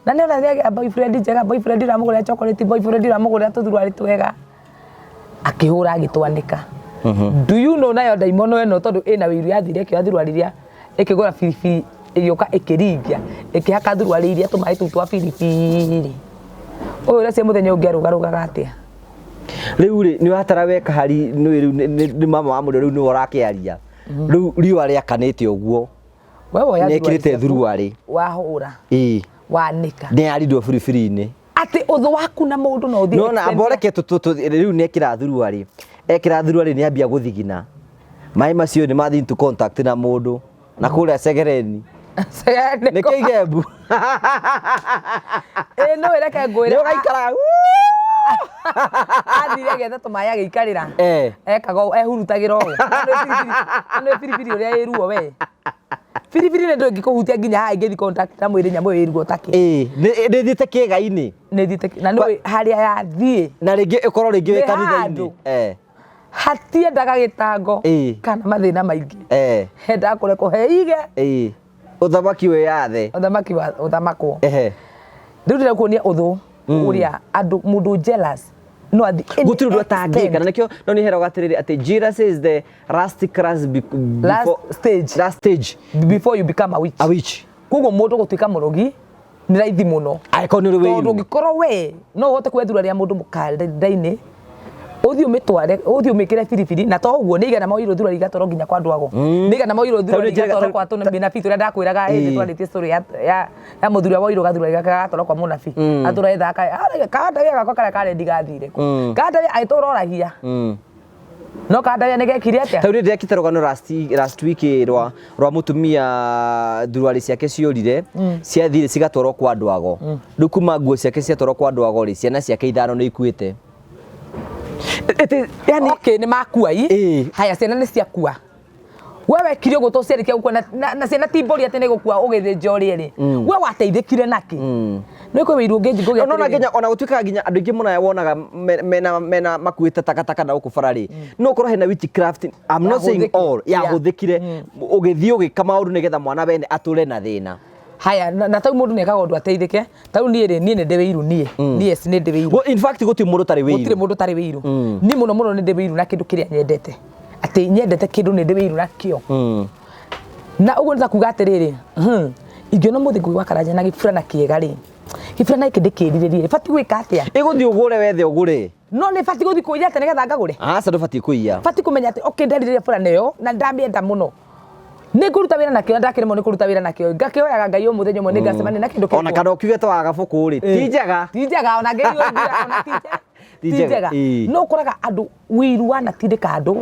na nĩ ona nĩagĩa boyfriend njega boyfriend ramũgũrĩra chocolate boyfriend ramũgũrĩra tũthuruarĩ twega akĩhũra agĩtwanĩka do you know nayo ndaimono ĩno tondũ ĩna wĩiru yathire ĩkĩoya thuruarĩ iria ĩkĩgũra biribiri ĩgĩũka ĩkĩringia ĩkĩhaka thuruarĩ iria tũmaĩ tũu twa biribiri ũyũ ũrĩa cia mũthenya ũngĩ arũgarũgaga atĩa rĩu rĩ nĩ watara weka hari nĩ mama wa mũndũ rĩu nĩ ũrakĩaria rĩu riũa rĩakanĩte ũguo nĩ ekĩrĩte thuruarĩ wahũra wanĩka nĩ yarindirwo biribiri-inĩ atĩ ũthũ waku na mũndũ no ũthiĩ nona amboreke rĩu nĩ ekĩra thuruarĩ nĩ ambia gũthigina maĩ macio nĩ mathiĩ into contact na mũndũ na kũrĩa Segereni nĩkĩ igembu no reke ngwĩre ũgaikara athire agetha tũmaĩ agĩikarĩra ekaga ehurutagĩra ũũ nĩ biribiri ũrĩa ĩruo we biribiri nĩ ndũngĩkũhutia nginya haha ingĩthi contact na mwĩrĩ nyamũ ĩruo takĩ nĩ thiĩte kĩĩga-inĩ na nĩ harĩa yathiĩ na rĩngĩ ĩkorwo rĩngĩ wĩ kanitha-inĩ hatiendaga gĩtango kana mathĩna maingĩ hendaga kũrekwo heige ũthamaki wĩyathe ũthamakwo rĩu ndĩrakuonia ũthũ ũrĩa andũ mũndũ jealous no gũtirĩ ũndũ atangĩka na nĩkĩo no nĩ heragwo atĩrĩrĩ atĩ jealous is the last stage before you become a witch koguo mũndũ gũtuĩka mũrogi nĩ raithi mũno angĩkorwo nĩ ũrĩ wĩiru tondũ ũngĩkorwo we no ũhote kwethuraria mũndũ mũkanda-inĩ ũthiĩ ũmĩtware ũthiĩ ũmĩkĩre biribiri na to ũguo nĩ igana moirwo thuruarĩ igatwarwo nginya kwa ndwago nĩ igana moirwo thuruarĩ igatwarwo kwa mũnabii tũrĩa ndakwĩraga hĩndĩ twarĩtie story ya mũthuri woirwo gathuruarĩ gake gagatwarwo kwa mũnabii atũra ethaka kandawia gakwa karĩa karendi gathire kandawia agĩtũra oragia no kandawia nĩ gekire atĩa ta rĩu ndĩrekĩte rũgano last week rwa mũtumia thuruarĩ ciake ciũrire ciathire cigatwarwo kwa ndwago rĩu kuma nguo ciake ciatwarwo kwa ndwago rĩ ciana ciake 5 nĩ ikuĩte yani okay nĩ makua haya ciana nĩ ciakua wewe kire uguo to ciarike gukua na ciana timbori atene gukua ugithĩnja ũrĩa rĩ we wateithĩkire naki no kwe wiru ngeji gogia no nginya ona gutuika nginya andu ingi muna wonaga mena makuite takataka na ukubara ri no korwo hena witchcraft I'm not saying all ya guthikire ugithio gikama maundu nigetha mwana bene ature na thina haya na tau mundu nekaga undu ateithike tau nie ri nie nde wiru nie yes ni nde wiru in fact guti mundu tari wiru gutire mundu tari wiru ni muno ni nde wiru na kindu kiria nyendete ati nyendete kindu ni nde wiru na kio na ugo nza kuga atiriri ingĩona mũthingũ wa karanja na gĩbura na kĩega rĩ gĩbura na kĩndĩkĩrire bati gwĩka atĩa ĩgũthiĩ ũgũre wethe ũgũre no nĩ bati gũthiĩ kũiya atĩ nĩgetha ngagũre aca ndũbatiĩ kũiya bati kũmenya atĩ okay nderirire bura nĩyo na ndamĩenda mũno nĩ ngũruta wĩra nakĩo ndakĩremwo nĩ kũruta wĩra nakĩo ngakĩoyaga Ngai mũthenya ũmwe nĩ ngacemania na kĩndũ kĩmwe ona kana ũkiuge ta wa gabuku rĩ ti njega ona ngĩigua ona ti njega no ũkoraga andũ wiru wanatindĩka andũ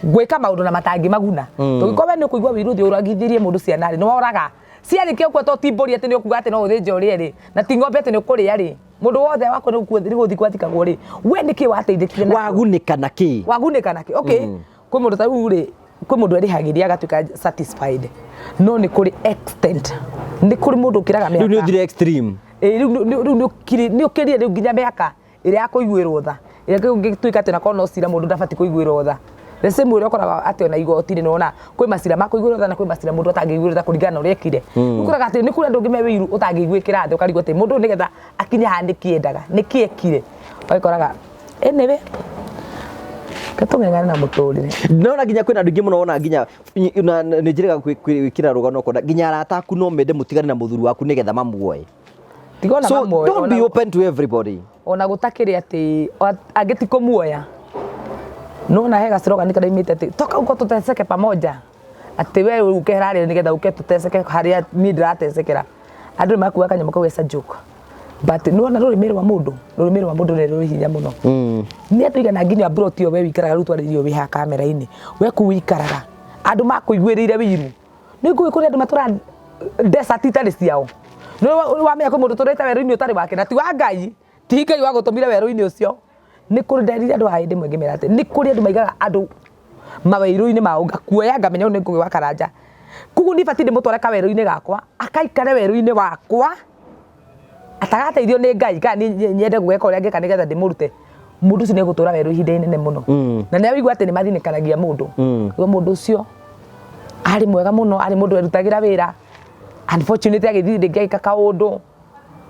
gwĩka maũndũ na matangi maguna tũgĩkorwo nĩ ũkũigua wiru thĩ ũragithirie mũndũ ciana rĩ nĩ woraga ciarĩkia ũkua to timbori atĩ nĩ ũkuga atĩ no ũthĩnje ũrĩe rĩ na ti ng'ombe atĩ nĩ ũkũrĩa rĩ mũndũ wothe wako nĩ gũthiĩ kwathikagwo rĩ we nĩkĩ wateithĩkire na wagunĩka nakĩ okay kwĩ mũndũ ta rĩu rĩ kwĩ mũndũ erĩhagĩria agatuĩka satisfied no nĩ kũrĩ extent nĩ kũrĩ mũndũ ũkĩraga mĩaka rĩu nĩ ũthire extreme rĩu nĩ ũkĩrire rĩu nginya mĩaka ĩrĩa ya kũiguĩrwo tha ĩrĩa gĩtuĩka atĩ nakorwo no cira mũndũ ndabatiĩ kũiguĩrwo tha the same way ũkoraga atĩ ona igoti nĩ wona kwĩ macira ma kũiguĩrwo tha na kwĩ macira mũndũ atangĩiguĩrwo tha kũringana na ũrĩa ekire ũkoraga atĩ nĩ kũrĩ andũ angĩ me wĩiru ũtangĩiguĩkĩra thĩ ũkarigwo atĩ mũndũ nĩgetha akinye haha nĩkĩ endaga nĩkĩ ekire ũkoraga anyway katũng'eng'ane na mũtũrĩre no na nginya kwĩna andũ ingĩ mũno wona nginya nĩ njĩrĩga gwĩkĩra rũgano kona nginya arata aku no mende mũtigane na mũthuri waku nĩgetha mamuoe so don't be open to everybody ona gũtakĩrĩ atĩ angĩ kũmuoya no na hega slogan nikaimite ati toka uko tuteseke pamoja ati wewe uke harĩa nigetha uke tuteseke harĩa ni ndiratesekera andu makuwa kanyama kawesa joke but no na rũrĩmĩ rwa mũndũ nĩ rũrĩ hinya mũno nĩ atũiga na nginya brought yo we wikaraga rutwa rĩrio wĩ ha kamera-inĩ we kuwikaraga andu makũiguĩrĩire wiru nĩ ngũĩ kũrĩ andu matura desert itarĩ ciao no wamenya kwĩ mũndũ tũrĩte werũ-inĩ ũtarĩ wake na ti wa Ngai ti Ngai wagũtũmire werũ-inĩ ũcio nĩ kũrĩ nderire andũ haĩ ndĩmwe ngĩmera atĩ nĩ kũrĩ andũ maigaga andũ mawĩru-inĩ mao ngakuoya ngamenya nĩ ngũgĩ wa karanja kugu nĩ bati ndĩmũtware kawerũ-inĩ gakwa akaikare werũ-inĩ wakwa atagateithio nĩ Ngai kana nyende gweka ũrĩa ngeka nĩgetha ndĩmũrute mũndũ ũcio nĩ gũtũra werũ ihinda inene mũno na nĩ aigua atĩ nĩ mathinĩkanagia mũndũ mũndũ ũcio arĩ mwega mũno arĩ mũndũ erutagĩra wĩra unfortunately agĩthiĩ ndĩngĩka kaũndũ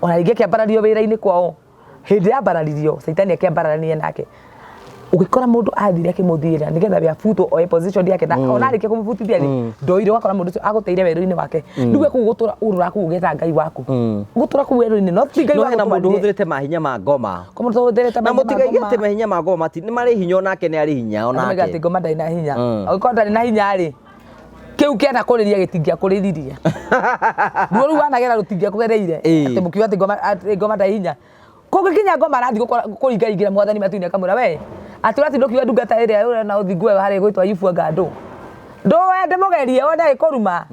ona rĩngĩ akĩambarario wĩra-inĩ kwao hindi ya bararirio saitani akiambarania nake ukikora mundu athire akimuthiira nigetha bya futo o position yake na ona rike kumufutithia ri ndoire wakora mundu ucio aguteire weru-ini wake nduwe kugutura urura kugetha Ngai waku gutura ku weru-ini no ti Ngai waku na mundu huthirite mahinya ma ngoma komo to huthirite na mutigaigite mahinya ma ngoma ti ni mari hinya onake ni ari hinya onake amegate ngoma ndai na hinya ukonda ni na hinya ri kiu kiana kuriria gitingia kuririria ndu ru wanagera rutingia kugereire ati mukiwa ati ngoma ndai hinya kogikinya ngoma rathi kuringaringira mwathani matu-ini akamwira we aturati ndokiwa ndungata iria na uthingu we hari gwitwa yifua ngandu ndowe mugerie ona ikoruma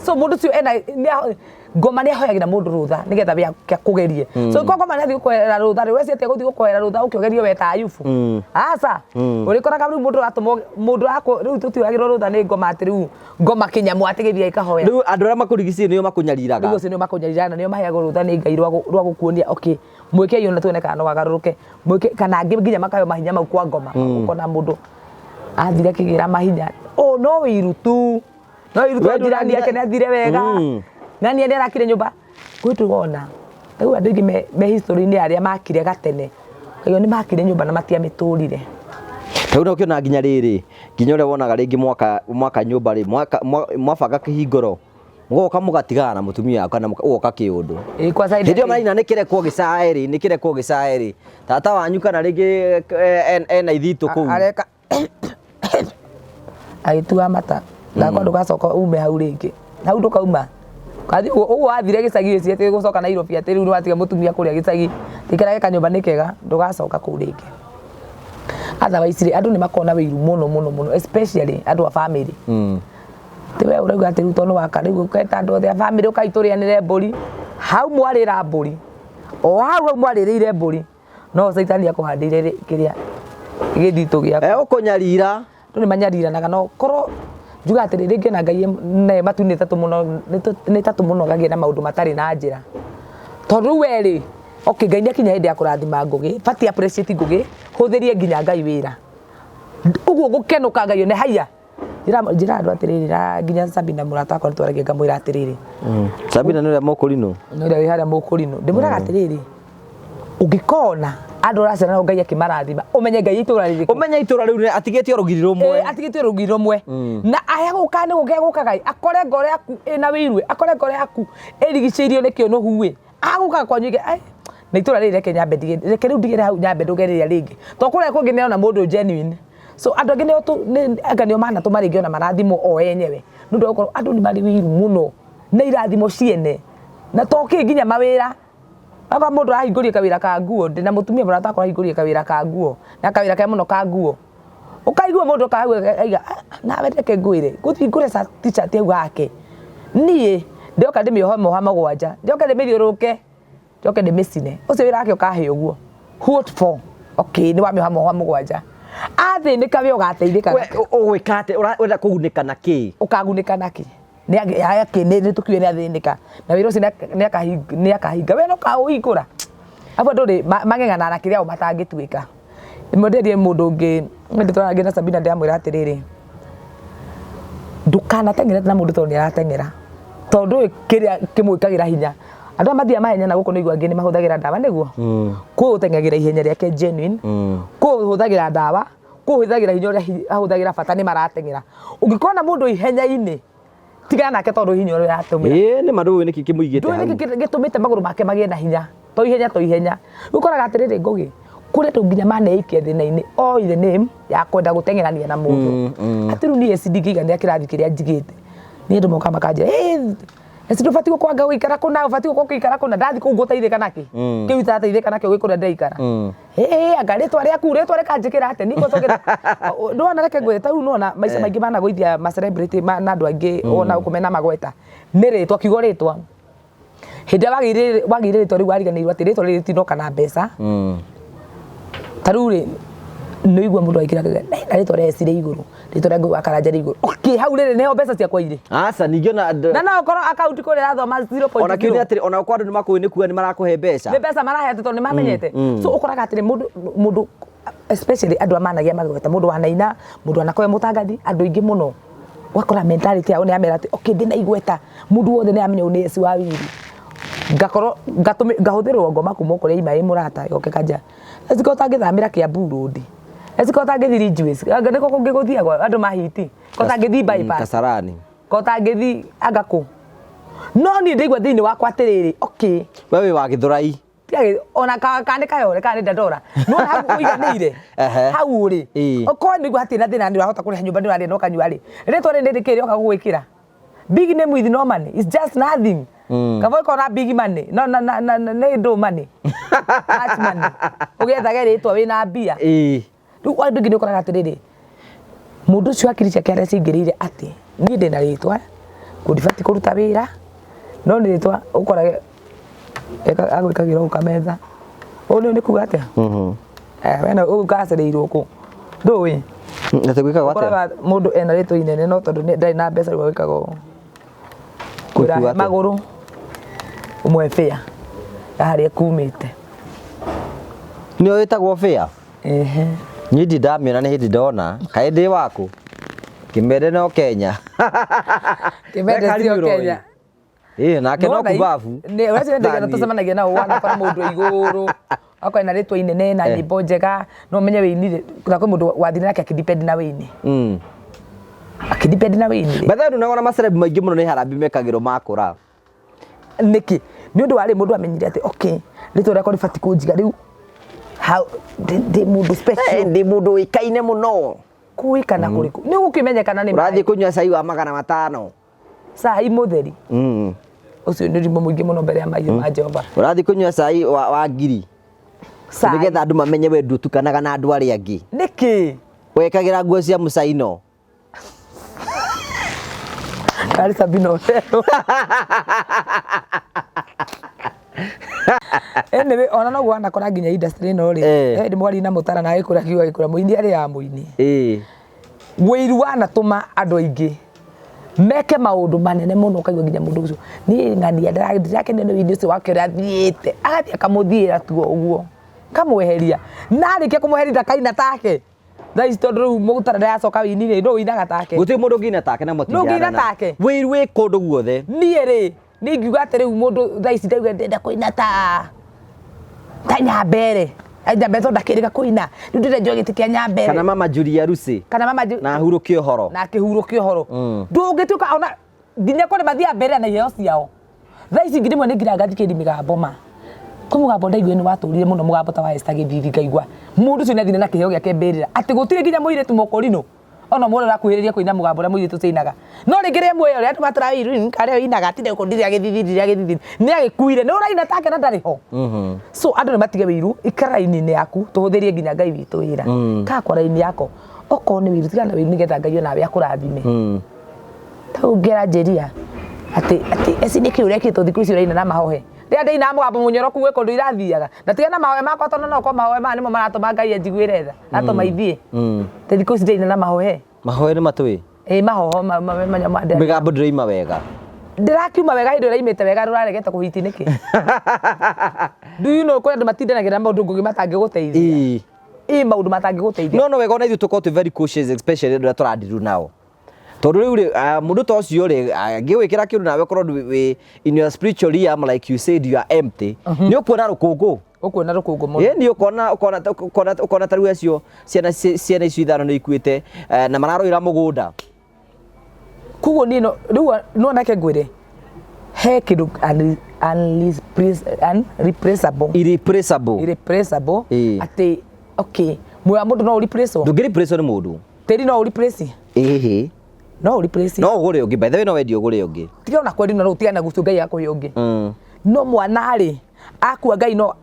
so mundu cio ena ngoma ni ahoyagira mundu rutha nigetha bya kugerie so ngoma nathi gukwera rutha ri wesi ate guthi gukwera rutha ukiogerio weta ayufu aca urikoraga riu mundu atumo mundu ako riu tutiagirwo rutha ni ngoma ati riu ngoma kinyamu atigithia ikahoya riu andu aria makurigicire nio makunyariraga riu nio makunyariraga nio maheagwo rutha ni Ngai rwa gukuonia okay mwike iyo na tuone kana no wagaruruke mwike kana nginya makayo mahinya mau kwa ngoma ukona mundu athire kigira mahinya no wiru tu jirani yake nĩ athire wega ng'ani nĩ arakire nyũmba gwĩtũgona rĩu andũ aingĩ me history-inĩ arĩa makire gatene kaigua nĩ makire nyũmba na matiamĩtũrire rĩu no ũkĩona nginya rĩrĩ nginya ũrĩa wonaga rĩngĩ mwaka nyũmba rĩ mwabanga kĩhingũro mũgoka mũgatigana na mũtumia kana ũgoka kĩũndũ hĩndĩ ĩyo marina nĩ kĩrekwo gĩcaĩ tata wanyu kana rĩngĩ ena ithitũ kũu areka agĩtua mata ndakwa ndũgacoka ume hau rĩngĩ hau ndũkauma kathi ũguo wathire gĩcagi gĩci atĩ gũcoka Nairobi atĩ rĩu nĩwatiga mũtumia kũrĩa gĩcagi tikarage kanyũmba nĩ kega ndũgacoka kũu rĩngĩ otherwise andũ nĩ makona wĩiru mũno especially andũ a family tiwe urauga atĩ rĩu tondũ waka rĩu ũketa andũ othe a family ũkaitũrĩanĩre mbũri hau mwarĩra mbũri o hau mwarĩrĩire mbũri no caitani akũhandĩire kĩrĩa gĩthitũ gĩaku ũkũnyarira nĩ manyariranaga no korwo njuga atĩrĩ rĩngĩ na Ngai ne matu nĩ tatũ mũno gagie na maũndũ matarĩ na njĩra tondũ werĩ okay Ngai nĩakinya hĩndĩ ya kũrathima Ngũgĩ bati appreciate Ngũgĩ hũthĩrie nginya Ngai wĩra ũguo gũkenũka Ngai one haiya njĩra andũ atĩrĩrĩ na nginya Sabina mũrata wakwa nĩtwaragia ngamwĩra atĩrĩrĩ Sabina nĩ ũrĩa mũkũrinũ nĩrĩa wĩ harĩa mũkũrinũ ndĩmwĩraga atĩrĩrĩ ũngĩkona andũ racerana Ngai akĩmarathima ũmenye Ngai itũra rĩrĩ ũmenye itũra rĩu atigĩtie rũgiri rũmwe atigĩtie rũgiri rũmwe na aya gũka nĩ gũka Ngai akore ngoro yaku ĩna wĩirwe akore ngoro yaku ĩrigicĩirio nĩ kĩono huwe agũka kwanyu ai na itũra rĩrĩ reke nyambe reke rĩu ndigere hau nyambe ndũgerĩria rĩngĩ to kũrĩa kũngĩ nĩona mũndũ genuine so andũ angĩ anga nĩo manatũma rĩngĩ ona marathimo o enyewe nĩ ũndũ gũkorwo andũ nĩ marĩ wĩiru mũno na irathimo ciene na toke nginya mawĩra aka mũndũ ahingũrie kawĩra ka nguo ndĩ na mũtumia mũrata akora ahingũrie kawĩra ka nguo na kawĩra ke mũno ka nguo ũkaigua mũndũ aiga nawe reke ngwĩre gũthiĩ ngũre t-shirt hau hake niĩ ndoka ndĩmĩoha moha mũgwanja ndoka ndĩmĩthiũrũke ndoka ndĩmĩcine ũcio wĩra wake ũkahe ũguo what for okay nĩ wamĩoha moha mũgwanja athĩnĩka we ũgateithĩka ũgwĩka atĩ ũrenda kũgunĩka na kĩ ũkagunĩka na kĩ nĩ tũkiuge nĩ athĩnĩka na wĩra ũcio nĩ akahinga we no kaũhingũra afu andũ magegana na kĩrĩa matangĩtuĩka ĩmwe ndĩrie mũndũ ũngĩ ndĩtwaranagia na Sabina ndĩramwĩra atĩrĩrĩ ndũkanateng'ere na mũndũ tondũ nĩarateng'era tondũ kĩrĩa kĩmwĩkagĩra hinya andũ mathiaga mahenya na gũkũ nĩ igua angĩ nĩ mahũthagĩra ndawa nĩguo kũũteng'agĩra ihenya rĩake genuine kũũhũthagĩra ndawa kũũhũthagĩra hinya ũrĩa ahũthagĩra bata nĩ marateng'era ũngĩkona mũndũ ihenya-inĩ tigana nake tondũ hinya ũrĩa aratũmĩra nĩ mandũ nĩkĩ kĩmũigĩte hau ndũĩ nĩkĩ gĩtũmĩte magũrũ make magĩe na hinya to ihenya ũkoraga atĩrĩrĩ Ngũgĩ kũrĩ andũ nginya maneikia thĩna-inĩ all in the name ya kwenda gũteng'erania na mũndũ atĩ rĩu niĩ ndingĩiganĩra kĩrathi kĩrĩa njigĩte nĩ andũ moka makanjĩra esi ndũbatiĩ gũkorwo gũikara kũna ũbatiĩ gũkorwo gũikara kũna ndathi kũu ngũteithĩka nakĩ kĩu itateithĩka nakĩo gĩkũrĩa ndĩraikara anga rĩtwa rĩaku rĩtwa rĩkanjĩkĩra atĩ nĩko tũgĩra ndona reke ngwĩre ta rĩu nona maica maingĩ managũithia ma celebrity na andũ angĩ ona kũmena magweta nĩ rĩtwa kiugo rĩtwa hĩndĩ wagĩire rĩtwa rĩu wariganĩirwo atĩ rĩtwa rĩrĩ rĩtinoka na mbeca ta rĩu rĩ nĩ igua mũndũ aikiraga na rĩtwa rĩa Essy rĩ igũrũ rĩtwa rĩa Ngũgĩ akaranja rĩ igũrũ okay hau rĩrĩ nĩho mbeca ciakwa irĩ aca ningĩ na no ũkorwo account kũrĩa ĩrathoma 0.0 ona kiuga atĩrĩ ona kwa andũ nĩ makũĩ nĩ kuga nĩ marakũhe mbeca nĩ mbeca marahe atĩ tondũ nĩ mamenyete so ũkoraga atĩrĩ mũndũ especially andũ amanagia magweta mũndũ wanaina mũndũ wanakoya mũtangathi andũ aingĩ mũno wakora mentality yao nĩ amera atĩ okay ndĩna igweta mũndũ wothe nĩ amenya nĩ Essy wa wiri ngakorwo ngahũthĩrwo ngoma kuma kũrĩa ima ĩ mũrata yoke kanja Essy ko tangĩthamĩra Kiambu road Essy ko tangĩthiĩ Ridgeways nĩko kũngĩgũthiagwo andũ mahiti ko tangĩthiĩ bypass Kasarani ko tangĩthiĩ Agaku no niĩ ndĩigua thĩinĩ wakwa atĩrĩrĩ okay we wĩ wa Gĩthũrai ona kanĩ kayore kana ndandora no hau ũiganĩire hau rĩ okorwo nĩguo hatirĩ na thĩna nĩ ũrahota kũrĩha nyũmba nĩ ũrarĩa no kanyua rĩ rĩtwa rĩ nĩrĩkĩrĩ oka gũgwĩkĩra big name with no money is just nothing kabo ikona big money no nĩ ndũ money much money ũgĩethaga rĩtwa wĩna mbia rĩu andũ angĩ nĩ ũkoraga atĩrĩrĩ mũndũ ũcio hakiri ciake harĩa cingĩrĩire atĩ niĩ ndĩna rĩtwa ndibatiĩ kũruta wĩra no nĩ rĩtwa ũkoraga agwĩkagĩra ũkametha ũyũ nĩ kuga atĩa wena ũgacĩrĩirwo kũ ndũĩ gwĩkaga atĩa mũndũ ena rĩtwa inene no tondũ ndarĩ na mbeca rĩu gwĩkaga kwĩra magũrũ ũmwe fĩa harĩa kumĩte nĩyo ĩtagwo fĩa niĩ ndi ndamĩona nĩ hĩndĩ ndona kaĩ ndĩ waku Kĩmende no Kenya Kĩmende sio Kenya nake no kubabu nĩ ũreciria ndĩgana tũcemanagia nao wanakora mũndũ igũrũ akorwo na rĩtwa inene na nyĩmbo njega no ũmenye wĩini na kwĩ mũndũ wathire nake akĩdepend na wĩini akĩdepend na wĩini betha ndũ nagona macerebu maingĩ mũno nĩ harambi mekagĩrwo makũra nĩkĩ nĩ ũndũ warĩ mũndũ amenyire atĩ okay rĩtwa rĩakwa rĩbatiĩ kũnjiga rĩu ndĩ mũndũ special ndĩ mũndũ ũĩkaine mũno kũĩkana kũrĩkũ nĩ gũkĩmenyekana nĩ ũrathiĩ kũnyua cai wa 500 cai mũtheri ũcio nĩ ũrimũ mũingĩ mũno mbere ya maitho ma Jehova ũrathiĩ kũnyua cai wa ngiri nĩgetha andũ mamenye we ndũtukanaga na andũ arĩa angĩ nĩkĩ wekagĩra nguo cia mũcaino kari Sabina Otero anyway ona no gwanakora nginya industry ĩno rĩ ndĩmwari na mũtara na gĩkũra kiuga gĩkũra mũini arĩ ya mũini wĩiru wanatũma andũ aingĩ meke maundu manene muno kaigwa nginya mundu ucio ni ng'ania ndirakenio ni windu ucio wake athiite agathie akamuthiira tu uguo kamweheria na arikia kumuheria ndakaina take thaici tondu riu mugutara ndacoka wini ri winaga take guti mundu ngina take na mutijana ngina take wiru wi kundu guothe nie ri ni ngiuga ati riu mundu thaici ndauga ndenda kuina ta Nyambere Nyambere tondu ndakiriga kuina riu ndire njoe giti kia Nyambere kana mama Julia Rusi kana mama na hurukie horo na kihurukie horo ndungituka ona nginya kore mathia mbere na iheo ciao thaici ngirimo ni ngira ngathikiri migambo ma kumugambo ndaigwe ni waturire muno mugambo ta wa Esther Githiri ngaigwa mundu ucio nathine na kiheo giake mbirira ati gutire nginya muiretu mokorino ona mwana rakuhiriria kuina mugambo na muiretu cinaga no rigire muoyo ria tumatara wiru kare inaga atinde kundiria githithiri ni agikuire ni uraina take na ndari ho so andu ni matige wiru ikaraini-ini yaku tuhuthirie nginya Ngai witu wira ka kwa raini yako oko ni wiru tigana wiru nigetha Ngai ona we akurathime tau ngera njiria ati eci ni kiuria kitu thiku ici uraina na mahohe ria ndeina mugambo munyoroku gwe kundu irathiaga na tigana mahohe makwa tono no ko mahohe ma nimo maratuma Ngai anjiguire tha atuma ithie te thiku ici ndeina na mahohe ni matui mahoho manyama migambo ndiraima wega ndirakiuma wega hindu iraimite wega ruraregete kuhiti niki do you know kwendu matindanagira maundu ngugi matangiguteithia maundu matangiguteithia no wega ona ithu tukorwo very cautious especially ndu turandiru nao tondu riu mundu ta ucio ri ngiwikira kindu nawe korwo in your spiritual realm like you said you are empty ni ukuona rukungu muno ni ukona taru acio ciana icio ithano ni ikuite na mararoira mugunda kugo ni no riu no nake ngwire he kindu irreplaceable ati okay muya mundu no replace ndungi replace ni mundu teri no replace no replace no ugure ungi by the way no wendi ugure ungi tiga ona kwendi no utigana gucu Ngai akuhe ungi no mwana ri akua Ngai no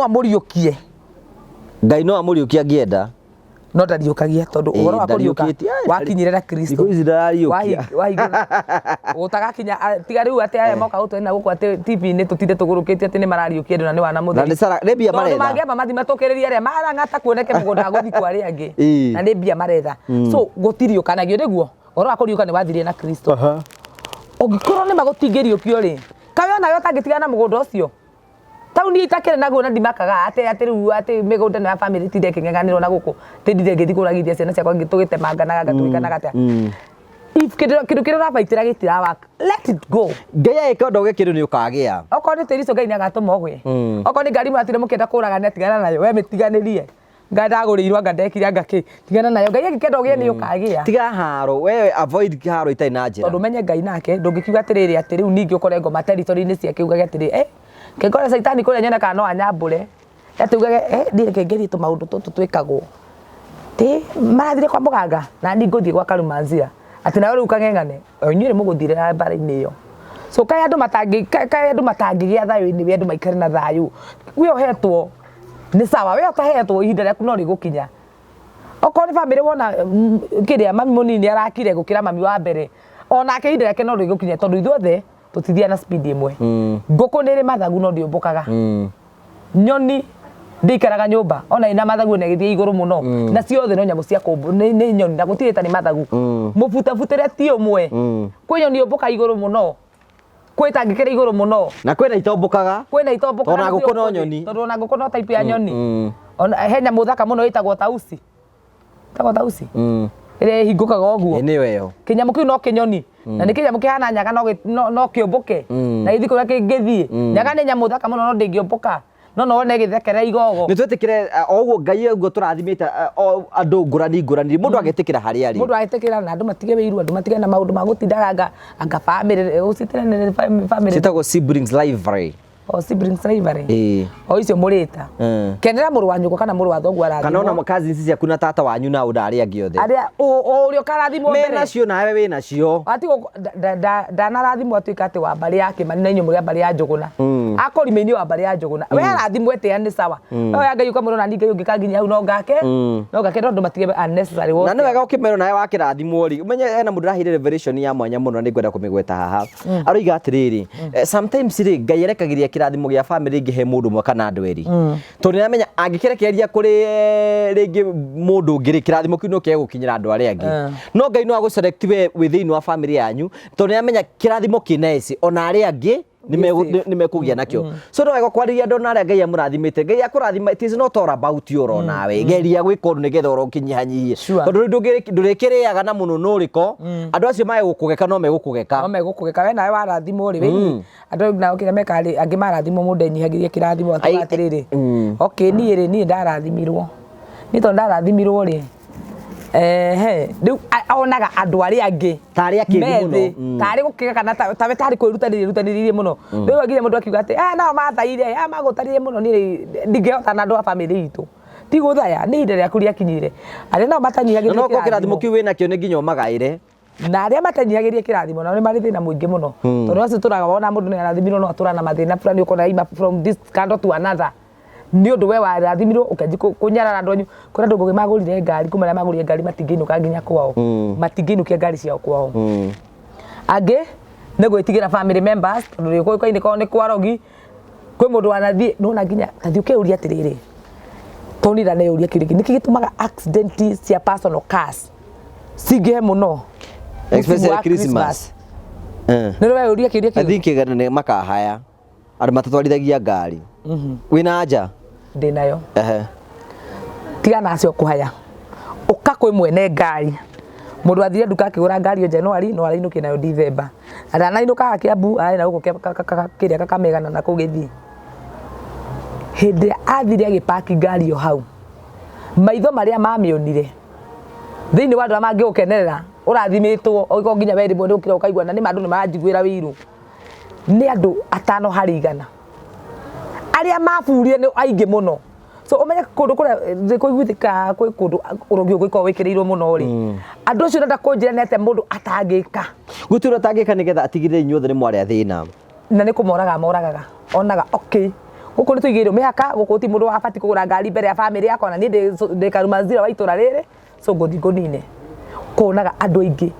amuriukie Ngai no amuriukie angienda no ndariukagia tondu uhoro wa kuriuka wakinyire na Kristo izi ndariukia utagakinya tiga riu ati aya moka utwena guku ati TV ni tutinde tugurukitie ati ni marariukia ndu na ni wana mutheri na sara rebia maretha tondu mangiamba mathi matukiriria aria marangata kuoneke mugunda guthi kwa aria angi na ni bia maretha so gutiriukanagio niguo uhoro wa kuriuka ni wathirie na Kristo ungikorwo ni magutingiriukio ri kawe ona yo tangitigana mugunda ucio tau ni itakire naguo na ndimakaga ati riu ati migunda na family tinde kingeganirwo na guku tindire ngithikuragia ciana ciakwa ngitugitemanganaga ngatuikanaga atia if kindu kira rabaitira gitira waka let it go Ngai aikondo ge kindu ni ukagia oko ni teriso Ngai ni agatuma ogwe oko ni ngari matire mukenda kuraga ni atigana nayo we mitiganirie ngadagurirwa ngandekire ngaki tigana nayo Ngai agikenda ogie ni ukagia tiga haro we avoid haro itai na njira tondu menye Ngai nake ndungikiuga atiriri ati riu ningi ukore ngoma territory-ini ciake uga atiri kengora saitani kuria nyona kana no anyambure atugaga ndire kengeri tu maundu tutu twikagwo ti marathire kwa muganga na ni nguthie gwa karumanzia ati nawe riu kangengane onyire muguthire na mbara-ini iyo so kai andu matangi gia thayu ni we andu maikare na thayu we ohetwo ni sawa we otahetwo ihinda riaku no rigukinya oko ni family wona kiria mami munini arakire gukira mami wa mbere ona ke ihinda riake no rigukinya tondu ithuothe tutithia na speed imwe nguku ni ri mathagu no ndiumbukaga nyoni ndikaraga nyumba ona ina mathagu ne githie iguru muno na ciothe no nyamu cia kumbu ni nyoni na gutirita ni mathagu mufuta futire ti umwe kwi nyoni umbuka iguru muno kwi tangikira iguru muno na kwina itombukaga ona nguku no nyoni tondu ona nguku no type ya nyoni ona he nyamu thaka muno itagwo tausi ire hingukaga oguo ni weyo kinyamu kiu no kinyoni na ni kinyamu kihana nyaga no kiumbuke na ithiku ya kingithie nyaga ni nyamu thaka muno no ndingiumbuka no wone githekera igogo ni twetikire oguo Ngai uguo turathimite andu ngurani mundu agetikira hari ari mundu agetikira na andu matige wiru andu matige na maundu magutindaga anga family ucitirane family citagwo siblings rivalry siblings rivalry icio murita kenera muru wa nyuko kana muru wa thongu arathimo kana ona makazi ici ciaku na tata wanyu na udari angi othe aria urio karathimo mbere mena cio nawe wina cio ati danarathimo atuika ati wa bari yake mani na inyu muri bari ya njuguna akorimenio ambare ya njoguna we arathimwe te ani sawa we anga yuka muno na ninge yungi kanginya hau no ngake ndo matige unnecessary na ni wega ukimero nawe wakirathimwo ri umenye ena mundu rahire revelation ya mwanya muno ni ngwenda kumigweta haha aroiga atiriri sometimes ri Ngai erekagiria kirathimo gia family ngihe mundu mwe kana andu eri to ni amenya angikirekereria kuri ringi mundu ngiri kirathimo kiu no kegukinyira andu aria angi no Ngai no aguselect we within wa family yanyu to ni amenya kirathimo kinesi ona aria angi nimekugia nakio so no wega kwariria ndo na aria Ngai amurathimite Ngai akurathima it is not all about you ro nawe geria gwiko nigetha urokinyihanyie tondu ndurikiriaga na muno nuriko andu acio mae gukugeka no megukugeka we nawe warathimwo ri we andu na ukiremeka angi marathimwo mundu enyihagirie kirathimo atiriri okay ni ndarathimirwo ni to ndarathimirwo ri riu onaga andu aria angi tari akingi muno tari gukika kana tawe tari kwirutaniririe muno riu agire mundu akiuga ati nao mathaire magutaririe muno ni ndingehota na andu a family itu ti guthaya ni inde riaku riakinyire aria nao matanyihagirie no ko kirathimo kiu wina kio ni nginya umagaire na aria matanyihagirie kirathimo na ni mari thina muingi muno tondu acio turaga wona mundu ni arathimirwo no atura na mathina fulani ukona ima from this candle to another ni undu we warathimirwo ukaji kunyarara andu anyu kuna andu ngugi magurire ngari kumara magurire ngari matingiinuka nginya kwao matingiinukia ngari ciao kwao angi ni gwitigira family members tondu ri ko ine ko ni kwarogi kwi mundu wanathie nona nginya tathi ukiuria atiriri tonira ne uria kiriki niki gitumaga accident cia personal cars singihe muno especially Christmas nero we uria kiria I think igana ne makahaya andu matatwarithagia ngari wina anja ndinayo tiga nacio kuhaya uka kwi mwene ngari mundu athire nduka akigura ngari January no arainuke nayo December aranainuka akiambu ari na guko kiria kakamegana na kugithii hindi athire agipaki ngari yo hau maitho maria mamionire thiini wa andu amangi gukenerera urathimitwo oiko nginya we rimwe ukira ukaigua na ni andu ni maranjiguira wiru ni andu 5 hari 100 aria mafurire ni aingi muno so umenye kundu kuria kuiguthika kwi kundu urogi gwiko wikirirwo muno ri andu acio nda kunjira nete mundu atangika gutiro atangika nigetha atigire inyuothe ni mwari athina na ni kumoragaga onaga okay guku ni tuigirwo mihaka guku ti mundu wabati kugura ngari mbere ya family yako na ni ndikaruma zira wa itura riri so ngunine kuonaga andu aingi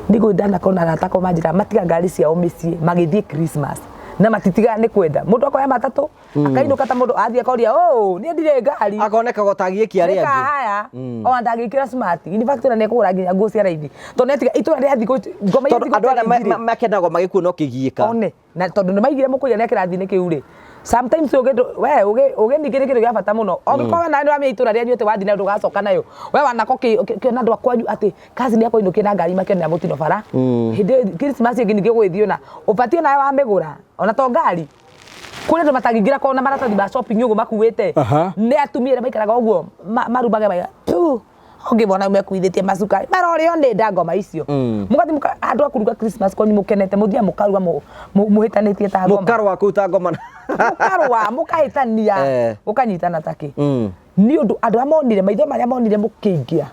nigo ndana kona ratako majira matiga ngari ciao micii magithie Christmas na matitiga ni kwenda mundu akoya matatu akainuka ta mundu athie akoria ni ndire ngari akoneka gotagie kiaria angi haya o ndagikira smart in fact na nekugura nginya nguo cia raidi to netiga itura ria thiko ngoma ithiko andu aria makenago magikuona ukigiika one na tondu ni maigire mukuya ne kirathine kiure sometimes uge nigire kindu gia bata muno ogikowe na ndu amia itura ria nyuete wathina ndu gacoka nayo we wanako kiona ndu akwanyu ati kazi ni yako inuke na ngari makene na mutino bara hindi Christmas ingi nige gwithio na upatie nawe wa migura ona to ngari kule ndo matagingira kona maratathi ba shopping ugo makuwete ne atumire maikaraga uguo marubage maya onge bona umekuithitie macuka marore onde ndangoma icio mugathi andu akuruga Christmas konyu mukenete muthia mukaruga muhitanitie ta ngoma mukarwa kuta ngoma mukarwa mukahitania ukanyitana taki ni undu andu amonire maitho maria monire mukingia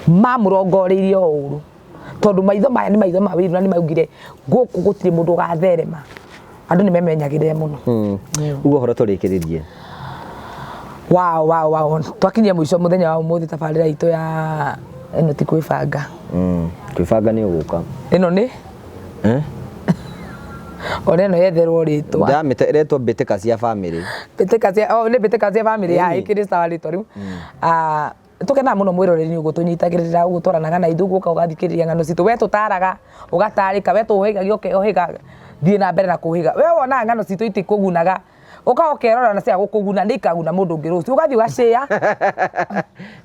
mamurongoririe uru tondu maitho maya ni maitho mawiru na ni maugire guku gutire mundu gatherema andu ni memenyagire muno ugo horo turikiririe wow twakinyia mwisho muthenya wa umuthi tabarira itu ya eno ti kwibanga kwibanga ni uguka eno ni ore no yetherwo ritwa ndamite retwo bitika cia family ni bitika cia family ya ikirista wa ritwa riu tukena muno mwiroreri ugo tunyitagirira ugo twaranaga na ithugu ugathikiriria ngano citu we tutaraga ugatarika we tuhigagia uhiga thie na mbere na kuhiga we wona ngano citu itikugunaga ukaokerora na cia gukuguna nikaguna mundu ngi ruci ugathi ugashia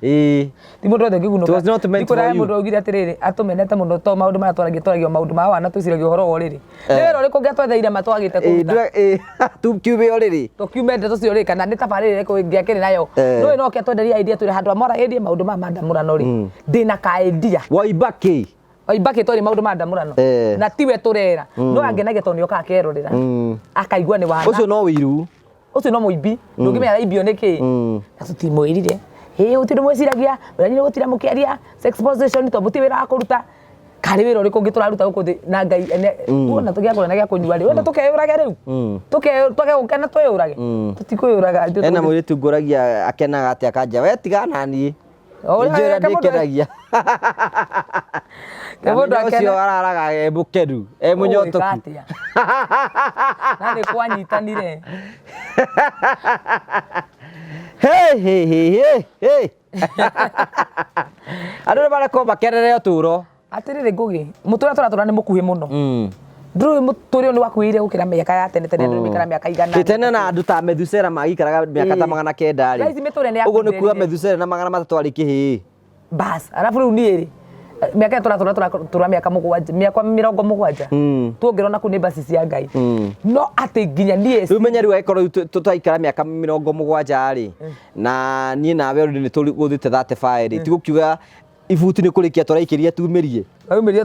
ti mundu othe ngigunuka ikura mundu ugire atiriri atumenete muno to maundu mara twaragio maundu ma wana tuciragia uhoro wo riri rero riko ngiatwetheire matwagite kuruta tu kiube oriri to kiume ndeto cio ri kana ni tabarire ko ngiakiri nayo no ino ke twenderia idea turi handu amora idea maundu ma mandamurano ri ndina ka idea waibaki aibake tori maundu mandamurano na tiwe turera no angenage tonio ka kerorera akaigua ni wana ucio no wiru ucio no muibi ndungimenya ibio niki na tutimwirire utindu mweciragia uranyire gutira mukiaria sex position to mutiwira akuruta kari wira uri kungi turaruta guku thi na ngai tuona tugia kona gia kunyua ri wenda tukeyurage riu tuge ukena tuyurage tutikuyuraga ena mwiri tunguragia akenaga ati akanja we tigana ni njira ndikenagia Mundu acio araraga bukeru munyotoku nani kwanyitanire hey andu barako bakerere uturo atirire ngugi mutura turatura ni mukuhi muno nduru muturi ni wakuire gukira miaka ya tene tene ndu mikara miaka igana tene na andu ta Methusela magikaraga miaka ta 900 ri ugo ni kuga Methusela na 300 ari kihi bas alafu riu ni ri miaka turatura miaka mugwanja miaka 70 tuongerona ku ni basi cia ngai no ati nginya nie riu menya riu aikoro tutaikara miaka 70 ri na nie nawe ri ni turi guthite 35 ri tigukiuga ibuti ni kurikia turaikiria tumirie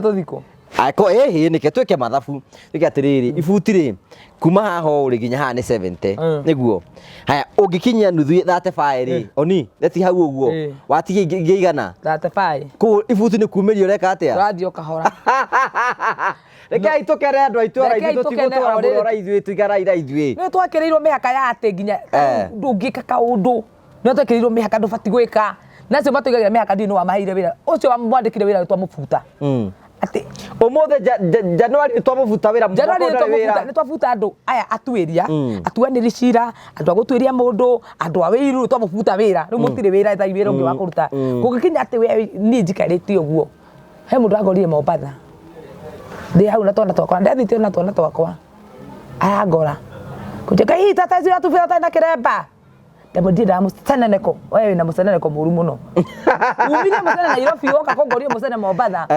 tuthiko Ako nike tweke mathabu tweke atiriri ibuti ri kuma haha uri ginya haha ni 70 niguo haya ungikinyia nuthu 35 ri oni leti hau uguo watigi ngeigana 35 ku ibuti ni kumiria ureka atia radio kahora reke itukere andu aitu ara ithu tigutura muno ra ithu tigara ira ithui ni twakirirwo mihaka ya ate ginya ndungika kaundu ni twakirirwo mihaka ndubati gwika nacio matuigagira mihaka ndino wa mahire wira ucio wa mwandikire wira twamubuta ati umuthe January twamubuta wira ni twabuta andu aya atuiria atuaniri cira andu agutuiria mundu andu a wiru twamubuta wira riu mutire wira tha wira ungi wa kuruta gugikinya ati we ni njikarite uguo he mundu agorire Mombatha ndi hau na twana twakwa ndathite na twana twakwa arangora kujeka hii Tata Essy atufira tena kiremba ndemo ndira museneneko wewe na museneneko muru muno umire musene Nairobi oka kongoria musene Mombatha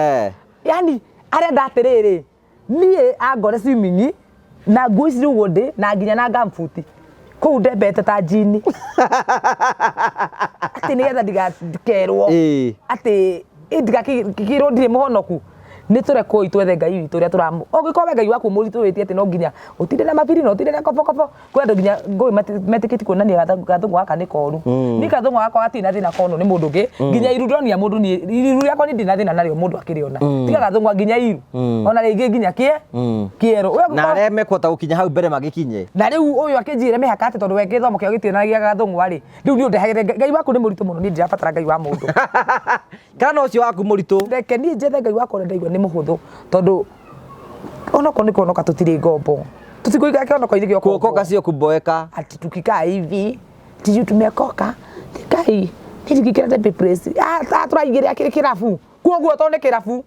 yani arenda atiriri nie angore swimming na nguici riu gundi na nginya na gamfuti kuu ndembete ta jini ati nigetha ndigakerwo ati ndigakirwo ndire muhonoku ni tureko itwethe ngai witu ria turamu ugikobe ngai waku muritu witi ati no nginya utinde na mabiri no utinde na kopo kwenda nginya ngoi metikiti kuonania gathungu aka ni koru ni gathungu aka atina thina kono ni mundu ngi nginya irudonia mundu ni iru yakwa ni ndina thina nario mundu akiriona tiga gathungu nginya iru ona ringi nginya kiero na reme kwota gukinya hau mbere magikinye na riu uyu akinjire mihaka ati tondu weke thomo kio gitinagia gathungu ari riu ni undehaire ngai waku ni muritu muno ni ndirabatara ngai wa mundu kana ucio waku muritu reke ni njethe ngai waku ndaigua ni muhuthu tondu onoko ni kuonoka tutiri ngombo tutikuiga kionoko ithigio kuokoka sio kuboeka ati tukikaa hivi tiju tumekoka tikai ndigikira the place turaigiria kiri kirafu kuoguo tondu kirafu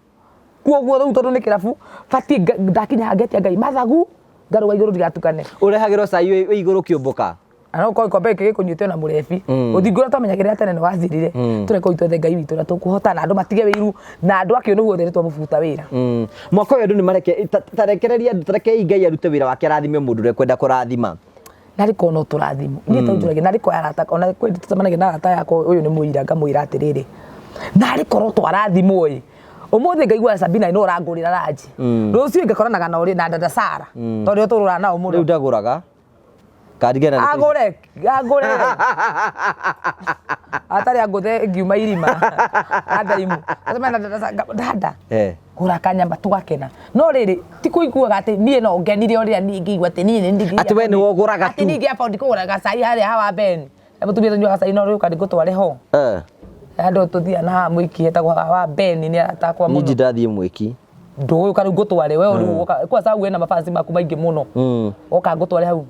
kuoguo tondu ni kirafu fati ndakinya ngeti ngai mathagu ngaruga iguru ndigatukane urehagirwo cai wi iguru kiumbuka ana ko kombe kike kunyitwe na murebi uthingura twamenyagira tene ni wathirire tureko itwethe ngai witu na tukuhota na andu matige wiru na andu akio nuguo there twamubuta wira mwako andu ni mareke tarekereria andu tareke ngai arute wira wake rathime mundu rekwenda kurathima nariko no turathimo ni taujurage nariko arata ona kwendi tutamanage na arata yako uyu ni muira ngamwira atiriri nariko ro twarathimo ii umuthi ngaigua Sabina ino urangurira raji rucio ngakoranaga na uri na dada Sara tondu turura nao muno riu ndaguraga kadigena agore atari aguthe ngiuma irima adaimu atamana dada gura kanyamba tugakena no riri ti kuiguaga ati nie no ngenire uria ni ngigua ati nie ndigi ati we ni woguraga tu ati ni ngia found kuguraga cai haria hawa ben ebutumia tunyua cai no riu kandi gutware ho andu tuthia na mwiki etagwa wa ben ni atakwa muno ni ndathie mwiki ndo ukari gutware we uri kwa sababu we na mafansi maku maingi muno oka gutware hau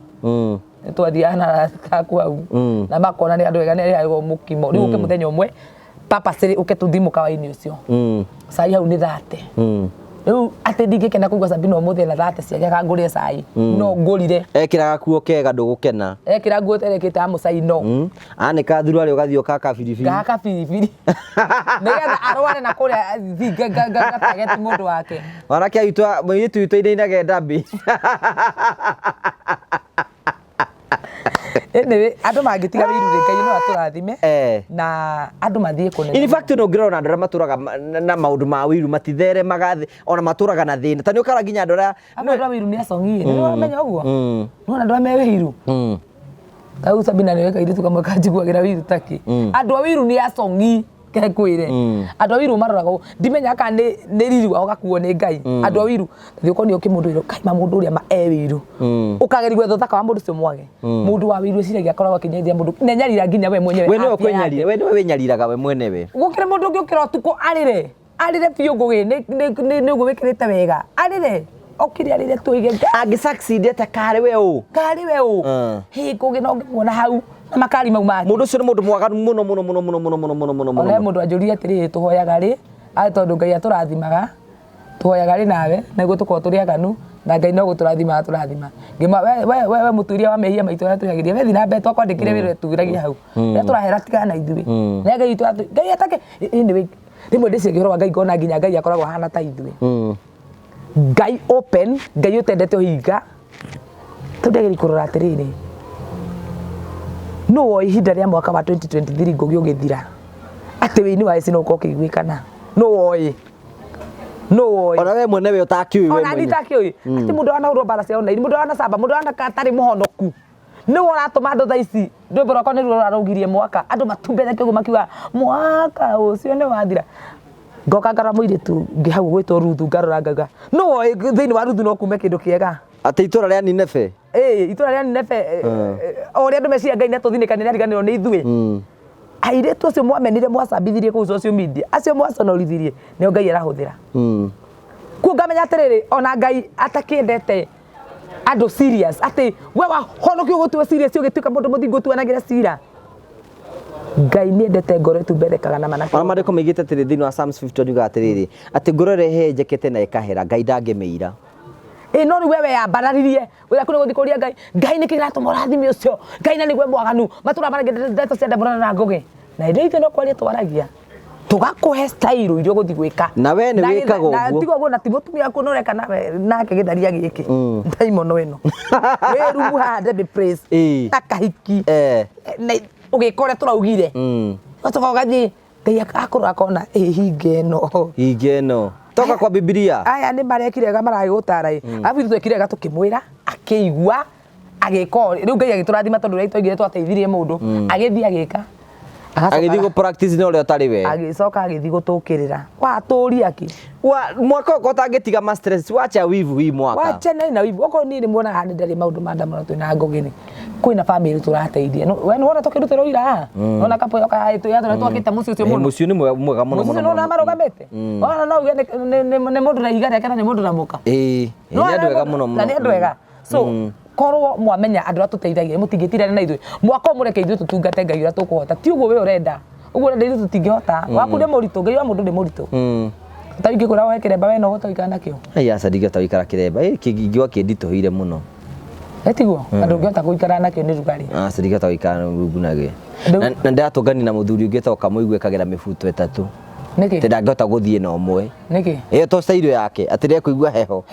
twathiana kaku hau na makona ni andu ega ni ayo mukimo riu ke muthenya umwe papa siri uke tuthimu kawaini ucio cai hau ni 30 riu ati ndigikena kuigua Sabina umuthi na 30 ciake kangurire cai no ngurire ekiraga kuo kega ndugukena ekira nguo terekete amucai no anika thuru ari ugathio kaka biribiri nigetha arware na kuria thinga target mundu wake wanake aitwa mwitu itoinage ndambi ene andu mangitiga wiru ngai no aturathime na andu mathie kunene in fact no ngirona andu maturaga na maundu ma wiru matithere magathi ona maturaga na thina tani ukara ginya andu ra andu wiru ni acongi ni wamenya uguo no andu ame wiru tau Sabina ni weka iritu kamwe kanjiguagira wiru taki andu wiru ni acongi ke kwire andu awiru marorago ndimenya ka ni riri wao gakuo ni Ngai andu awiru thioko ni okimundu iro kaima mundu uria ma ewiru ukageri gwetho thaka wa mundu cio mwage mundu wa wiru ciragia akoragwo akinyithia mundu nenyarira nginya we mwenyewe we no kwenyarira we wenyariraga we mwenewe gukire mundu ungi ukira tuko arire biu ngugi ni ugwikirite wega arire okiri arire tuige agi succeed ete kare we hi ngugi no ngimona hau na makari mau make mundu cio ni mundu mwaganu muno ole mundu anjuri atiri tuhoyaga ri a tondu Ngai aturathimaga tuhoyaga ri nawe naguo tuko turi aganu na Ngai no guturathima ngima we muturia wa mehia maitu na turagiria we thina mbeto kwandikire wira tugiragia hau ya turahera tigana ithui na Ngai itu Ngai atake ni rimwe ndicigirwa Ngai ngona nginya Ngai akoragwo hana ta ithui Ngai open Ngai utendete uhinga tundegeri kurora atiriri no ihinda ria mwaka wa 2023 ngugi ugithira ati wini wa Essy no uko kiguikana no ona we mwenewe utakiui we ona nitakiui ati mundu ana urwa bara cia ona mundu ana samba mundu ana katari muhonoku ni uratuma andu tha ici ndwimbo rwakwa ni rurarugirie mwaka andu matumbete kiguo makiuga mwaka ucio ni wathira ngoka ngara muiritu ngihau gwitwo Ruthu ngarora ngaga no thiini wa Ruthu no kume kindu kiega ati itura ria Nineve itura ria Nineve oria andu meciria Ngai natuthinikane ariganirwo ni ithui airetu acio mwamenire mwacambithirie kuu social media acio mwaconorithirie nio Ngai arahuthira ku ngamenya atiriri ona Ngai atakendete andu serious ati we wa honokio gutwe serious ugituika mundu muthingu tuanagira cira Ngai ni endete ngoro tumberekaga na manake ona mariko migite atiri thini wa Psalms 50 yuga atiriri ati ngoro rehe njekete na ikahera Ngai ndangemeira no ni wewe ambararirie wira kuno guthikuria Ngai ni kira tumurathimi ucio Ngai na nigwe mwaganu matura marage ndeto cia ndemurana na ngugi na inde ithu no kwaria twaragia tugakuhe style irio guthi gwika na we ni wikaga uguo na tigo guo na timutumia kunureka nawe nake githaria giki ndaimono ino weru hande be praise akahiki na ugikore turaugire otoka gathi Ngai akora kona hinge no toka kwa Biblia aya ni marekire ga maragutara afi twekire ga tukimwira akigua agiko riu Ngai agiturathima tondu ria itogire twateithirie mundu agithi agika agithi go practice no ria utari we agicoka agithi gutukirira waturi aki mwaka uko tangitiga ma stress wacha wivu hii mwaka wacha na wivu uko ni muona handi ndari maundu mandamano twina ngogini kwina family turateithia no we wona tukirutira ira ona kapo yoka itu ya twakite muci ucio muno muci ni mwega muno muci no na marugamite ona no uge ni mundu na igare kana ni mundu na muka ni andu wega muno na ni andu wega so korwo mwamenya andu atuteithagia mutingitire na ithui mwaka mureke ithui tutungate Ngai ura tukuhota ti uguo we urenda uguo urenda ithui tutingihota waku ndi muritu Ngai wa mundu ndi muritu taingi kura wa kiremba we no gutoika nakio aya sadige tawikara kiremba kingigwa kinditohire muno etiguo andu ngihota guikara nakio ni rugari sadige tawikara rungunage na ndatungani na muthuri ungitoka muigwe kagira mifuto 3 niki ndangihota guthie na umwe niki to style yake atire kuigwa heho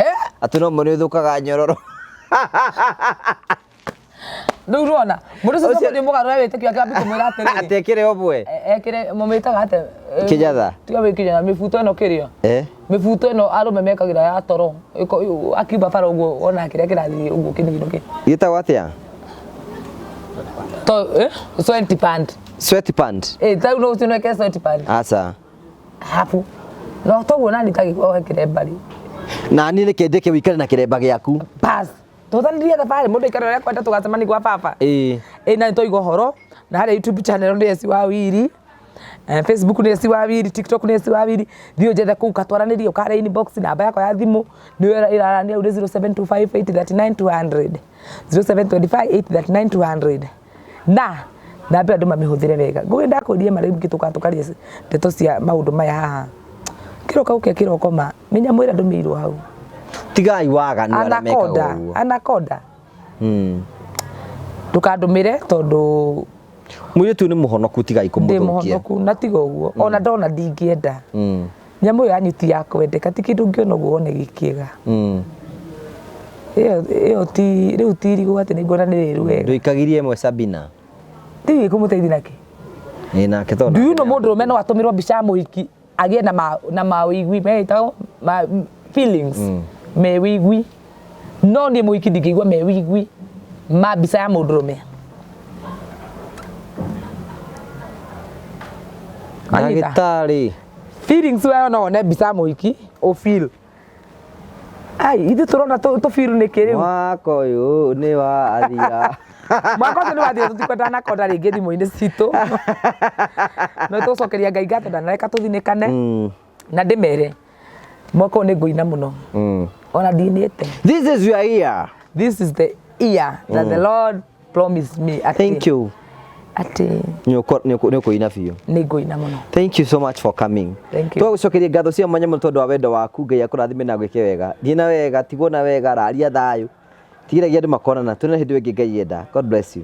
ati no mone thukaga nyororo Ndurona mundu cio ndi mugarura witikio akabi kumwira atiriri atekire obwe ekire mumitaga ate kijatha tiga wikire mifuto eno kirio mifuto eno arume mekagira ya toro akiba fara uguo ona kiria kirathi uguo kinigino ki yita watia to sweat pant tau no tino ke sweat pant asa hapo no to wona nitagi kwa kirembari na ni nikendeke wikare na kiremba giaku pass tutanirie thabari mundu ikara ria kwenda tugacemani kwa baba na ntoigo horo na hari YouTube channel ndi Essy wa Wiri Facebook ni Essy wa Wiri TikTok ni Essy wa Wiri thio jethe ku katwaranirie ukare inbox namba yako ya thimu ni irarania uri 0725839200 0725839200 na namba andu mamihuthire wega ngugi ndakurie mari ngitukaria ndeto cia maundu maya haha kiroka uke kiroko ma menya mwira ndumirwo hau tigai waga ni anakonda ndukandumire tondu muyetu ni muhonoku tigai kumuthukia ndi muhonoku na tigo uguo ona ndona ndingienda nyamu ya nyuti ya kwendeka ti kindu ngiona uguo one gikiega iyo ti riu tirigu ati ni ngona ni riru wega nduikagirie imwe Sabina ti kumuteithia naki nake tondu ndu no mundu rume no atumirwo mbica muhiki agie na mawigwi meitao feelings mewigwi no ni muhiki ndingigwa mewigwi mbica ya mundu rume Ndagĩtarĩ. Feelings wewe no one mbica mũhiki o feel. Ai, ithe turona to feel nĩ kĩrĩu. Mwaka ũyũ nĩ wa aria. Mwaka ũyũ nĩ wathira tũtikwendana konda rĩngĩ thimũ-inĩ citũ. No tũcokeria Ngai ngatho ndanareka tũthinĩkane. Na ndĩmere mwaka ũyũ nĩ ngũina mũno. Ona ndinĩte. This is your year. This is the year that the Lord promised me. Thank you. Ati nĩũkũina biũ. Nĩ ngũina mũno. Thank you so much for coming. Thank you. Twagucokeria ngatho cia mwanya mũno tondũ wa wendo waku. Ngai akũrathime na gwĩke wega. Thiĩ na wega, tigwo na wega, raria thayũ. Tigĩragia andũ makonana. Twĩna hĩndĩ ĩngĩ Ngai enda. God bless you.